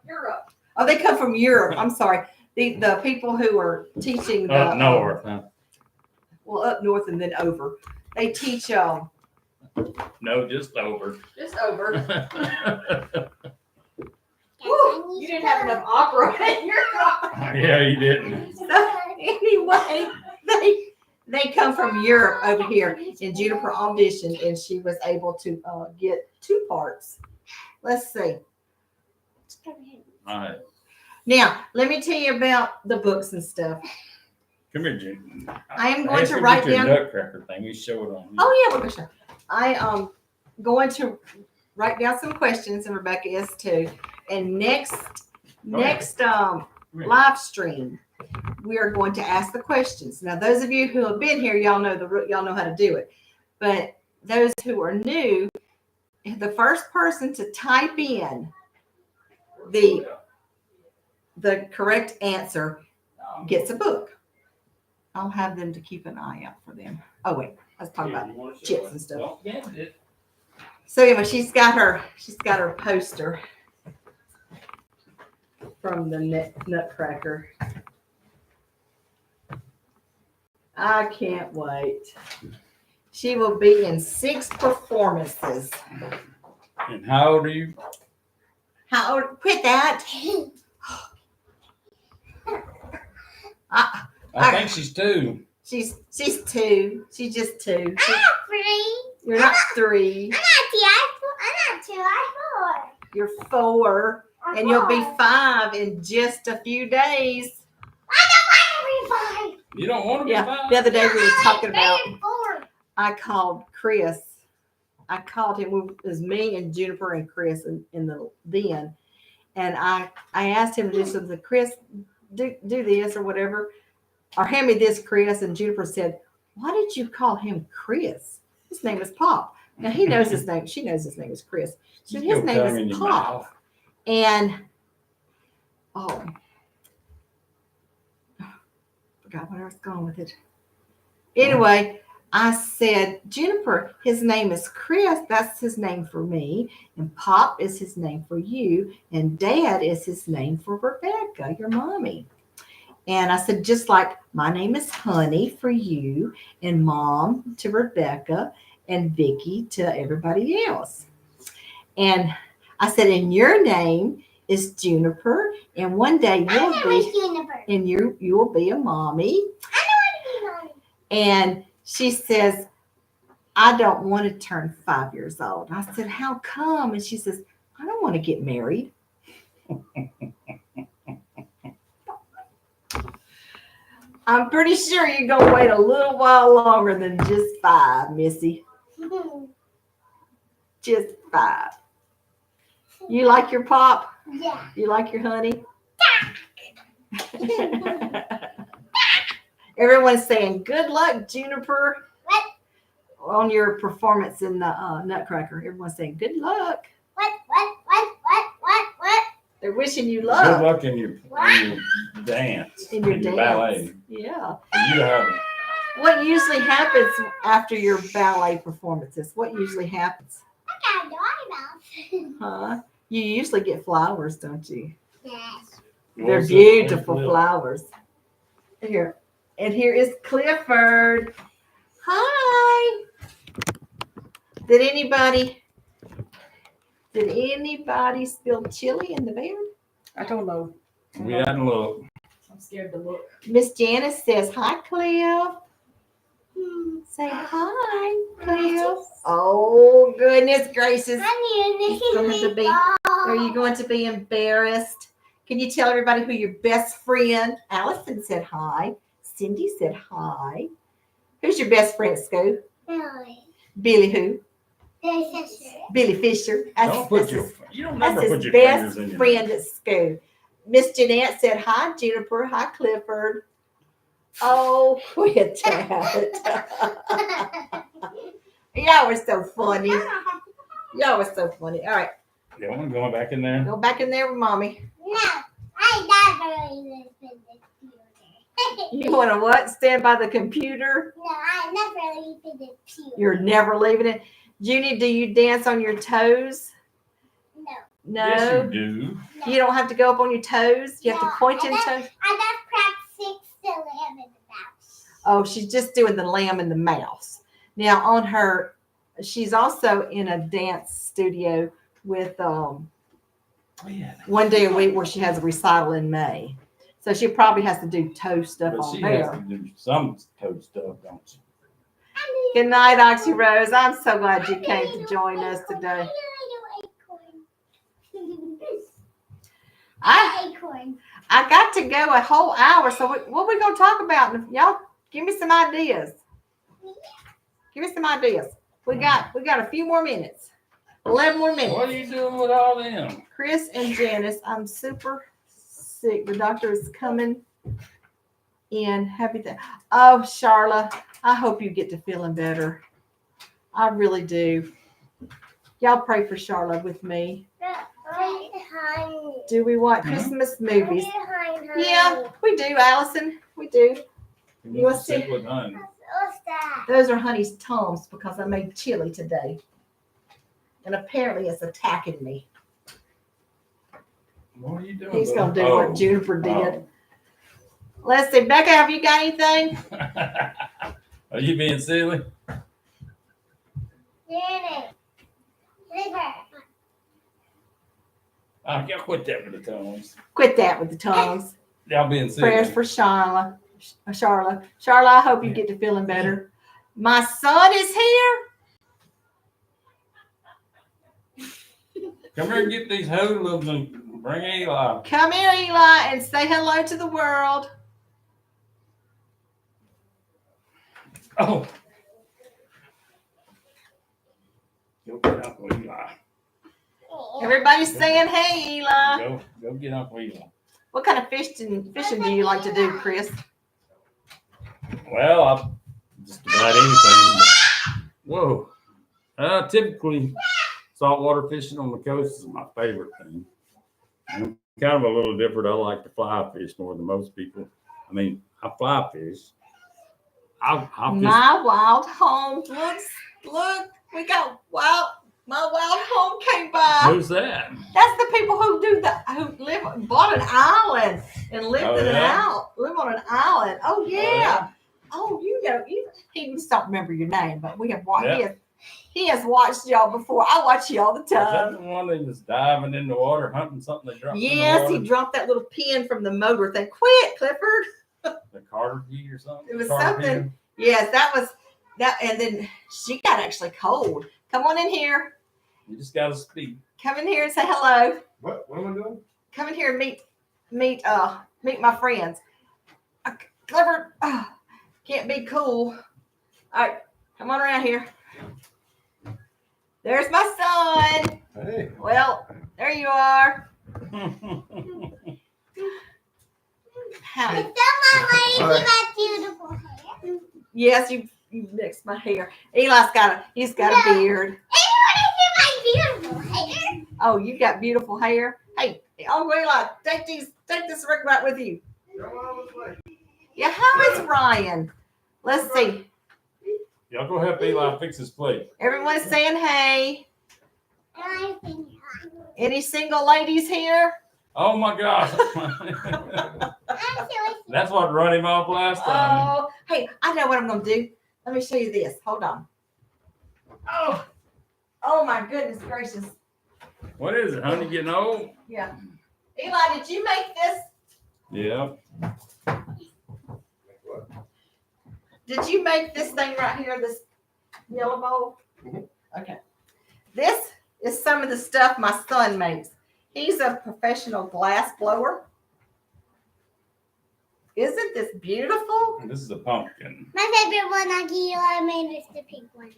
Europe. Oh, they come from Europe. I'm sorry. The people who are teaching Up north, huh? Well, up north and then over. They teach No, just over. Just over. Woo, you didn't have enough opera in your car. Yeah, you didn't. So, anyway, they come from Europe over here, and Juniper auditioned, and she was able to get 2 parts. Let's see. All right. Now, let me tell you about the books and stuff. Come here, Jim. I am going to write down. Nutcracker thing. You show it on. Oh yeah, we're gonna show. I am going to write down some questions, and Rebecca is too. And next live stream, we are going to ask the questions. Now, those of you who have been here, y'all know how to do it. But those who are new, the first person to type in the correct answer gets a book. I'll have them to keep an eye out for them. Oh wait, let's talk about chips and stuff. So anyway, she's got her poster from the Nutcracker. I can't wait. She will be in 6 performances. And how old are you? How old? Quit that. I think she's 2. She's 2. She's just 2. I'm not 3. You're not 3. I'm not 2. I'm 4. You're 4. And you'll be 5 in just a few days. I don't want to be 5. You don't want to be 5? The other day we were talking about, I'm 4. I called Chris. I called him. It was me and Juniper and Chris in the den. And I asked him to do something. Chris, do this or whatever. Or hand me this, Chris. And Juniper said, why did you call him Chris? His name is Pop. Now he knows his name. She knows his name is Chris. She said, his name is Pop. And forgot where I was going with it. Anyway, I said, Juniper, his name is Chris. That's his name for me. And Pop is his name for you. And Dad is his name for Rebecca, your mommy. And I said, just like my name is Honey for you, and Mom to Rebecca, and Vicky to everybody else. And I said, and your name is Juniper, and one day you'll be Juniper. And you will be a mommy. I don't want to be mommy. And she says, I don't want to turn 5 years old. I said, how come? And she says, I don't want to get married. I'm pretty sure you're going to wait a little while longer than just 5, Missy. Just 5. You like your Pop? Yeah. You like your honey? Everyone's saying, good luck, Juniper. What? On your performance in the Nutcracker. Everyone's saying, good luck. What? They're wishing you Good luck luck in your dance. in your dance. Ballet. Yeah. You have What usually happens after your ballet performances? What usually happens? I got a dog mouth. Huh? You usually get flowers, don't you? Yes. They're beautiful flowers. Here. And here is Clifford. Hi. Did anybody spill chili in the bed? I don't know. We hadn't looked. I'm scared to look. Miss Janice says, hi, Cliff. Say hi, Cliff. Oh, goodness gracious. Are you going to be embarrassed? Can you tell everybody who your best friend? Allison said hi. Cindy said hi. Who's your best friend at school? Billy. Billy who? Billy Fisher. Billy Fisher. You don't That's never his put your best fingers in your friend at school. Miss Jeanette said hi, Juniper. Hi, Clifford. Oh, quit that. Y'all were so funny. Y'all were so funny. All right. You want to go back in there? Go back in there with Mommy. No, I never leave the computer. You want to what? Stand by the computer? No, I never leave the computer. You're never leaving it. Junie, do you dance on your toes? No. No. Yes, you do. You don't have to go up on your toes? You have No, to point your I toes? I got practicing the lamb in the mouse. Oh, she's just doing the lamb and the mouse. Now on her, she's also in a dance studio with one day a week where she has a recital in May. So she probably has to do toe stuff But on she has there. to do some toe stuff, don't she? Good night, Oxy Rose. I'm so glad you came to join us today. I got to go a whole hour. So what are we going to talk about? Y'all give me some ideas. Give me some ideas. We got a few more minutes. 11 more minutes. What are you doing with all them? Chris and Janice, I'm super sick. The doctor is coming in. Happy that. Oh, Charla, I hope you get to feeling better. I really do. Y'all pray for Charlotte with me. Do we want Christmas movies? Yeah, we do, Allison. We do. You want to see? With honey. What's that? Those are Honey's Tums because I made chili today. And apparently it's attacking me. What are you doing? He's going to do Oh. what Juniper did. Let's see. Becca, have you got anything? Are you being silly? Janet. I can't quit that with the tongues. Quit that with the tongues. Y'all being silly. Prayers for Charla. Charla, I hope you get to feeling better. My son is here. Come here and get these hoodlums and bring Eli. Come here, Eli, and say hello to the world. Oh. Go get Uncle Eli. Everybody's saying, hey, Eli. Go get Uncle Eli. What kind of fishing do you like to do, Chris? Well, I just about anything. Whoa. Typically, saltwater fishing on the coast is my favorite thing. I'm kind of a little different. I like to fly fish more than most people. I mean, I fly fish. I'll fish. My wild home. Look, we got my wild home came by. Who's that? That's the people who bought an island and lived Oh, in yeah? live on an island. Oh yeah. Oh, you just don't remember your name, but we have watched. Yep. He has watched y'all before. I watch you all the Is that time. the one that was diving in the water, hunting something that dropped in the Yes, water? he dropped that little pin from the motor thing. Quit, Clifford. The Carter key or something? It was Carter something. pin? Yes, that was that. And then she got actually cold. Come on in here. You just got to speak. Come in here and say hello. What am I doing? Come in here and meet my friends. Clifford, can't be cool. All right, come on around here. There's my son. Hey. Well, there you are. Howdy. My beautiful hair. Yes, you mixed my hair. Eli's he's got a beard. My beautiful hair. Oh, you got beautiful hair. Hey, Uncle Eli, take this ring right with you. Yeah, how is Ryan? Let's see. Y'all go help Eli fix his plate. Everyone's saying hey. Any single ladies here? Oh my gosh. That's what run him off last time. Oh, hey, I know what I'm going to do. Let me show you this. Hold on. Oh my goodness gracious. What is it, honey? Getting old? Yeah. Eli, did you make this? Yeah. Did you make this thing right here, this yellow bowl? Mhm. Okay. This is some of the stuff my son makes. He's a professional glass blower. Isn't this beautiful? This is a pumpkin. My favorite one I gave you, I made is the pink one.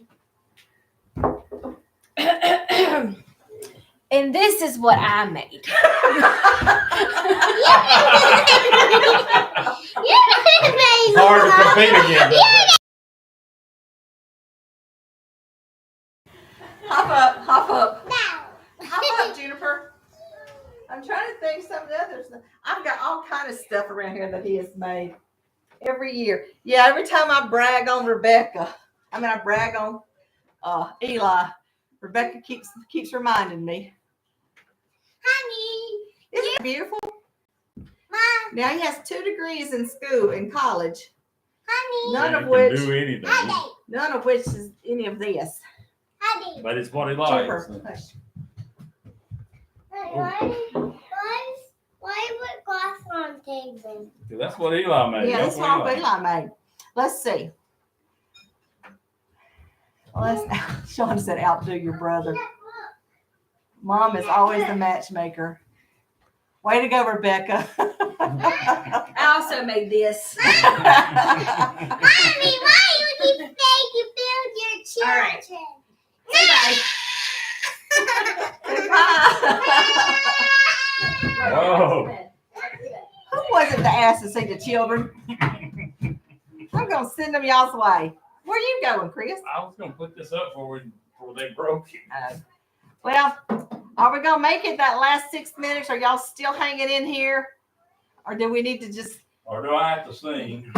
And this is what I made. Hard to compete against. Hop up. No. Hop up, Juniper. I'm trying to think some of the others. I've got all kind of stuff around here that he has made every year. Yeah, every time I brag on I brag on Eli, Rebecca keeps reminding me. Honey. Isn't it beautiful? Mom. Now he has 2 degrees in college. Honey. None You of can which do anything, Honey. Is any of this. Honey. but it's what he likes. Juniper, hush. Why put glass on table? That's what Eli made. Yeah, that's Don't what Eli. Eli made. Let's see. Sean said, outdo your brother. Mom is always the matchmaker. Way to go, Rebecca. I also made this. Mommy, why you keep saying you build your children? All right. Whoa. Who was it to ask to see the children? I'm going to send them y'all's way. Where you going, Chris? I was gonna put this up before they broke it. Well, are we gonna make it that last 6 minutes? Are y'all still hanging in here, or do we need to just Or do I have to sing?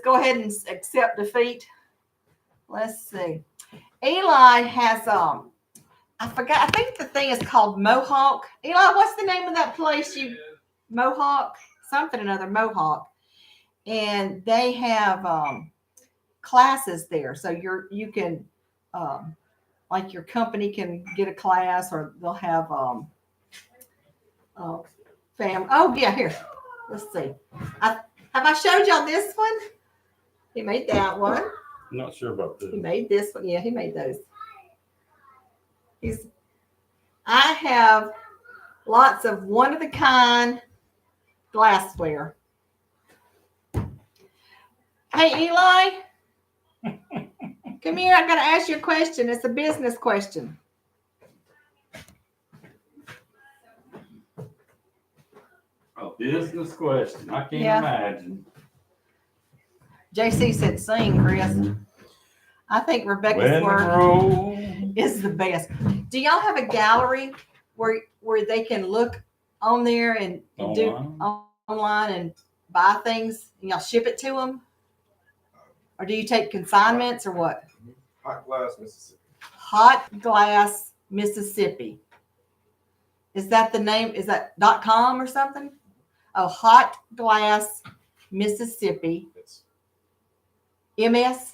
go ahead and accept defeat? Let's see. Eli has I forgot. I think the thing is called Mohawk. Eli, what's the name of that place? Mohawk something or another Mohawk, and they have classes there. So you can like your company can get a class, or they'll have Oh yeah, here. Let's see. Have I showed y'all this one? He made that one. I'm not sure about this. He made this one. Yeah, he made those. I have lots of one-of-a-kind glassware. Hey, Eli, come here. I'm going to ask you a question. It's a business question. A business question. I can't imagine. JC said sing, Chris. I think Rebecca's work is the best. Do y'all have a gallery where they can look on there and do online and buy things, and y'all ship it to them? Or do you take consignments or what? Hot Glass, Mississippi. Hot Glass, Mississippi. Is that the name? Is that .com or something? Oh, Hot Glass, Mississippi. MS.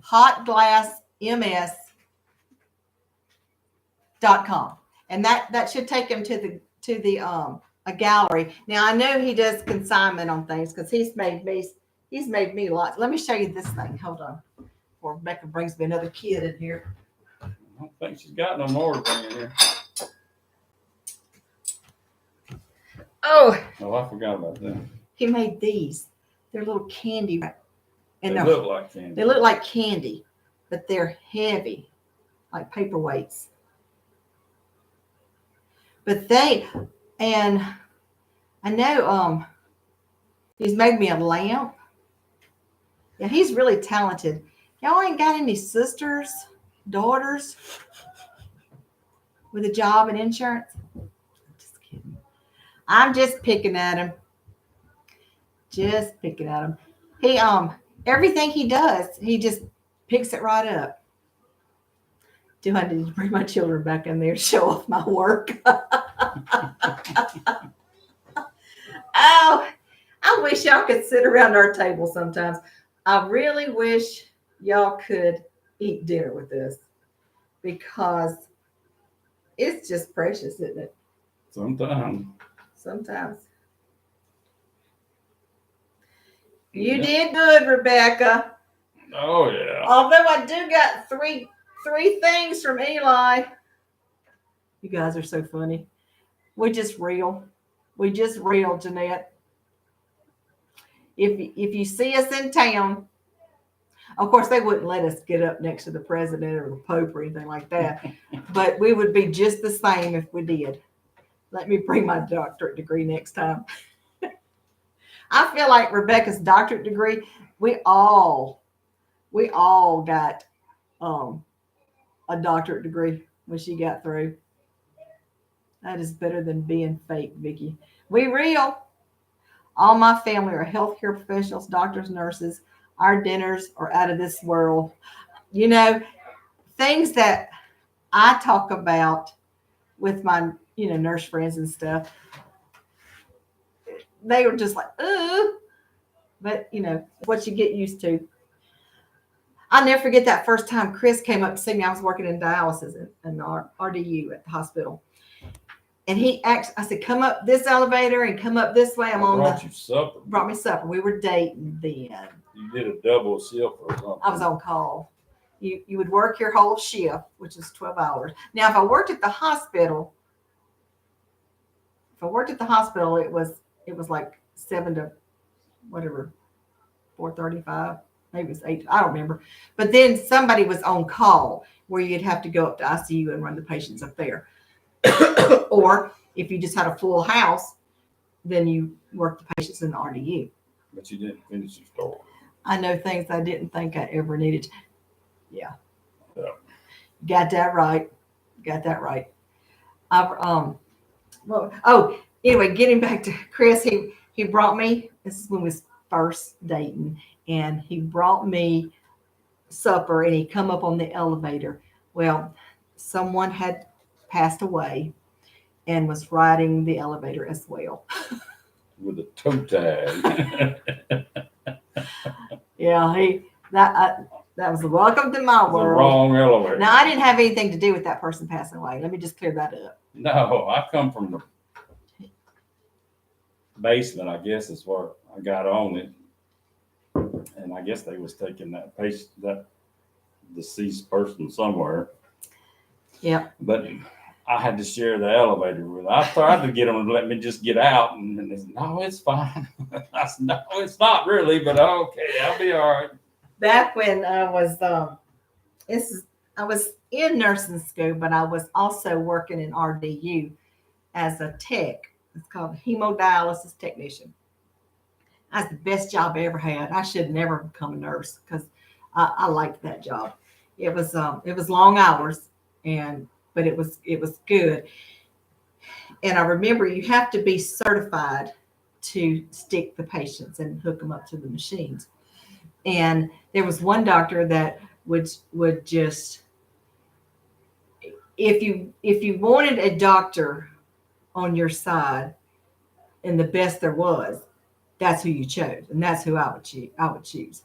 Hot Glass MS.com. And that should take him to the a gallery. Now I know he does consignment on things because he's made me lots. Let me show you this thing. Hold on. Before Rebecca brings me another kid in here. I don't think she's got no more in here. Oh, I forgot about them. he made these. They're little candy. And They look like candy. They look like candy, but they're heavy, like paperweights. But and I know he's made me a lamp. Yeah, he's really talented. Y'all ain't got any sisters, daughters with a job and insurance? Just kidding. I'm just picking at him. Just picking at him. He everything he does, he just picks it right up. Do I need to bring my children back in there to show off my work? Oh, I wish y'all could sit around our table sometimes. I really wish y'all could eat dinner with us because it's just precious, isn't it? Sometimes. You did good, Rebecca. Oh yeah. Although I do got three things from Eli. You guys are so funny. We just real, Jeanette. If you see us in town, of course they wouldn't let us get up next to the president or the Pope or anything like that. But we would be just the same if we did. Let me bring my doctorate degree next time. I feel like Rebecca's doctorate degree, we all got a doctorate degree when she got through. That is better than being fake, Vicki. We real. All my family are healthcare professionals, doctors, nurses. Our dinners are out of this world. You know, things that I talk about with my, nurse friends and stuff, they were just like, ooh. But, what you get used to. I'll never forget that first time Chris came up to see me. I was working in dialysis in RDU at the hospital. And I said, come up this elevator and come up this way. Brought me supper. We were dating then. You did a double shift or something. I was on call. You would work your whole shift, which is 12 hours. Now, if I worked at the hospital, it was like 7 to whatever, 4:35. Maybe it was 8. I don't remember. But then somebody was on call where you'd have to go up to ICU and run the patients up there. Or if you just had a full house, then you worked the patients in the RDU. But you didn't finish your story. I know things I didn't think I ever needed. Yeah. Yeah. Got that right. Got that right. Well, oh, anyway, getting back to Chris, he brought me. This is when we was first dating, and he brought me supper, and he come up on the elevator. Well, someone had passed away and was riding the elevator as well. With a toe tag. Yeah, that was the welcome to my The world. wrong elevator. Now I didn't have anything to do with that person passing away. Let me just clear that up. No, I come from the basement, I guess is where I got on it. And I guess they was taking that patient, that deceased person somewhere. Yep. But I had to share the elevator with them. I tried to get them to let me just get out, and they said, "No, it's fine." I said, "No, it's not really, but okay, I'll be all right." Back when I was I was in nursing school, but I was also working in RDU as a tech. It's called hemodialysis technician. That's the best job I ever had. I should never become a nurse because I liked that job. It was long hours, but it was good. And I remember you have to be certified to stick the patients and hook them up to the machines. And there was one doctor that would just, if you wanted a doctor on your side and the best there was, that's who you chose, and that's who I would choose.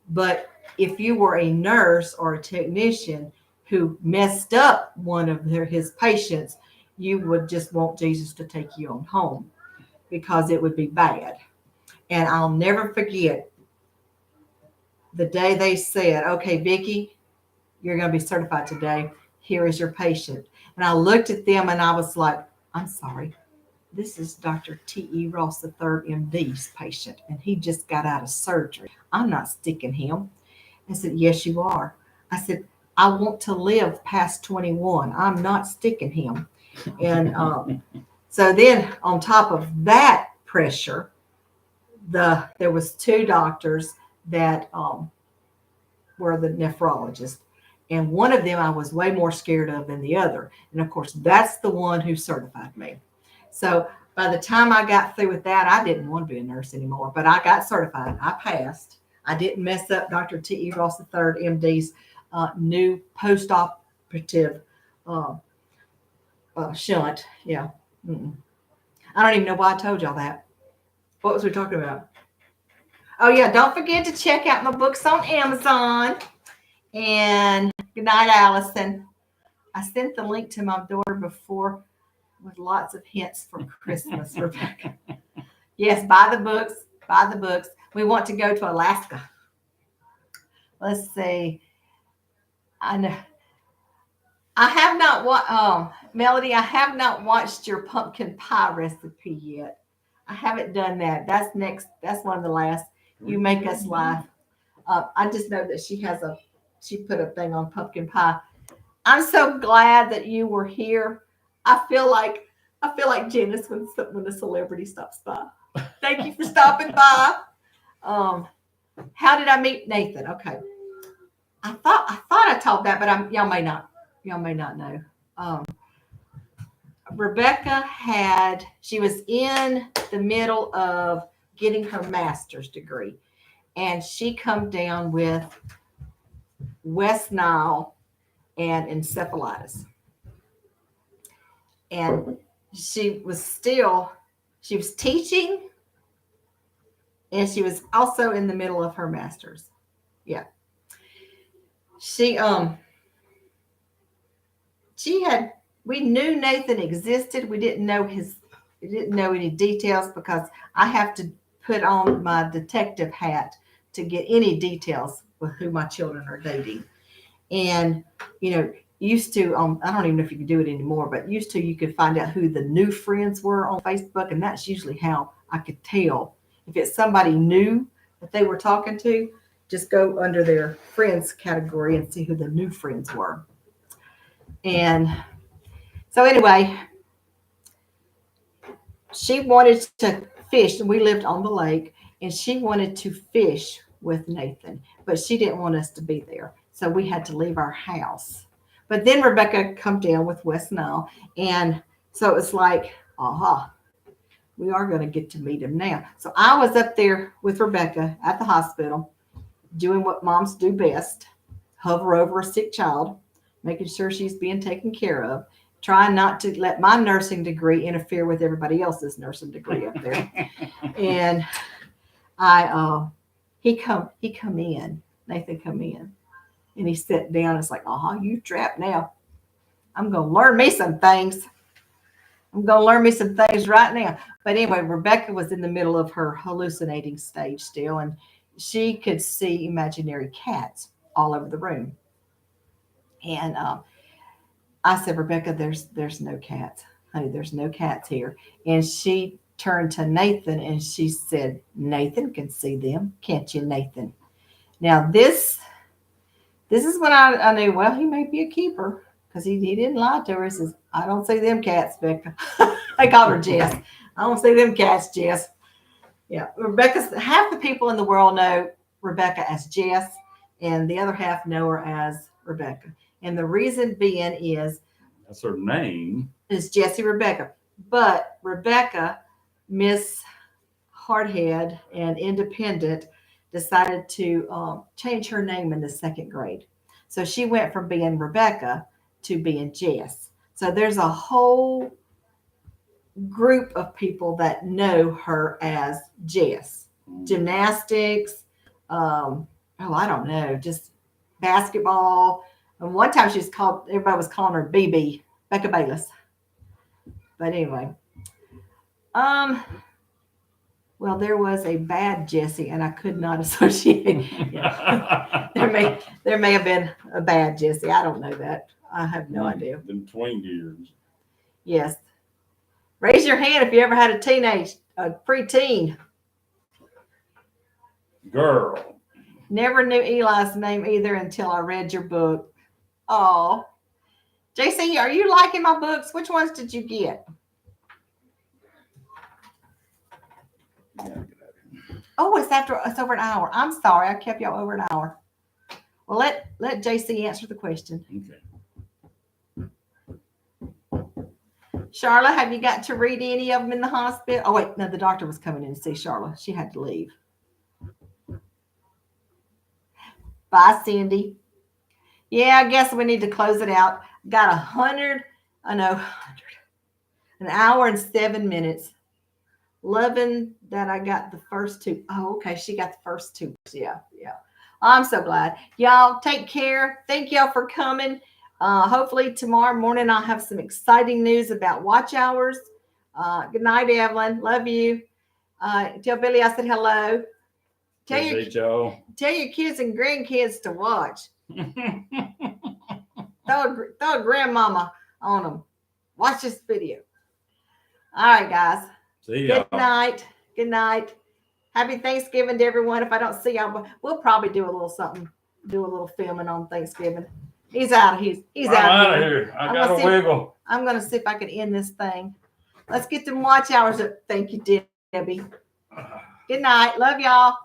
But if you were a nurse or a technician who messed up one of his patients, you would just want Jesus to take you on home because it would be bad. And I'll never forget the day they said, "Okay, Vicki, you're going to be certified today. Here is your patient." And I looked at them and I was like, "I'm sorry. This is Dr. T.E. Ross III, MD's patient, and he just got out of surgery. I'm not sticking him." I said, "Yes, you are." I said, "I want to live past 21. I'm not sticking him." And so then on top of that pressure, there was two doctors that were the nephrologists. And one of them I was way more scared of than the other. And of course, that's the one who certified me. So by the time I got through with that, I didn't want to be a nurse anymore, but I got certified. I passed. I didn't mess up Dr. T.E. Ross III, MD's new post-operative shunt. Yeah. Mm-mm. I don't even know why I told y'all that. What was we talking about? Oh, yeah. Don't forget to check out my books on Amazon. And good night, Allison. I sent the link to my daughter before with lots of hints for Christmas, Rebecca. Yes, buy the books. Buy the books. We want to go to Alaska. Let's see. I know. I have not Melody, I have not watched your pumpkin pie recipe yet. I haven't done that. That's next. That's one of the last. You make us laugh. I just know that she put a thing on pumpkin pie. I'm so glad that you were here. I feel like Janice when a celebrity stops by. Thank you for stopping by. How did I meet Nathan? Okay. I thought I told that, but y'all may not know. Rebecca she was in the middle of getting her master's degree, and she come down with West Nile and encephalitis. And she was teaching, and she was also in the middle of her master's. Yeah. We knew Nathan existed. We didn't know any details because I have to put on my detective hat to get any details with who my children are dating. And, used to, I don't even know if you can do it anymore, but used to, you could find out who the new friends were on Facebook. And that's usually how I could tell if it's somebody new that they were talking to. Just go under their friends category and see who the new friends were. And so anyway, she wanted to fish, and we lived on the lake, and she wanted to fish with Nathan, but she didn't want us to be there. So we had to leave our house. But then Rebecca come down with Wes now. And so it was like, aha, we are going to get to meet him now. So I was up there with Rebecca at the hospital doing what moms do best, hover over a sick child, making sure she's being taken care of, trying not to let my nursing degree interfere with everybody else's nursing degree up there. And he come in, Nathan come in, and he sat down. It's like, you trapped now. I'm going to learn me some things. I'm going to learn me some things right now. But anyway, Rebecca was in the middle of her hallucinating stage still, and she could see imaginary cats all over the room. And I said, Rebecca, there's no cats. Honey, there's no cats here. And she turned to Nathan and she said, Nathan can see them. Can't you, Nathan? Now, this is when I knew, well, he may be a keeper, because he didn't lie to her. He says, I don't see them cats, Becca. I called her Jess. I don't see them cats, Jess. Yeah, half the people in the world know Rebecca as Jess, and the other half know her as Rebecca. And the reason being is that's her name. Is Jessie Rebecca. But Rebecca, Miss Hardhead and independent, decided to change her name in the second grade. So she went from being Rebecca to being Jess. So there's a whole group of people that know her as Jess. Gymnastics, I don't know, just basketball. And one time everybody was calling her BB, Becca Bayless. But anyway, well, there was a bad Jessie, and I could not associate. There may have been a bad Jessie. I don't know that. I have no idea. Them tween years. Yes. Raise your hand if you ever had a preteen. Girl. Never knew Eli's name either until I read your book. Oh, JC, are you liking my books? Which ones did you get? Oh, it's over an hour. I'm sorry, I kept y'all over an hour. Well, let JC answer the question. Okay. Charlotte, have you got to read any of them in the hospital? Oh, wait, no, the doctor was coming in to see Charlotte. She had to leave. Bye, Cindy. Yeah, I guess we need to close it out. Got 100, an hour and 7 minutes. Loving that I got the first two. Oh, okay. She got the first two. Yeah. I'm so glad. Y'all take care. Thank y'all for coming. Hopefully tomorrow morning I'll have some exciting news about watch hours. Good night, Evelyn. Love you. Tell Billy I said hello. Tell your kids and grandkids to watch. throw a grandmama on them. Watch this video. All right, guys. See y'all. Good night. Happy Thanksgiving to everyone. If I don't see y'all, we'll probably do a little something, do a little filming on Thanksgiving. He's out. He's out of here. I got a wiggle. I'm going to see if I can end this thing. Let's get them watch hours up. Thank you, Debbie. Good night. Love y'all.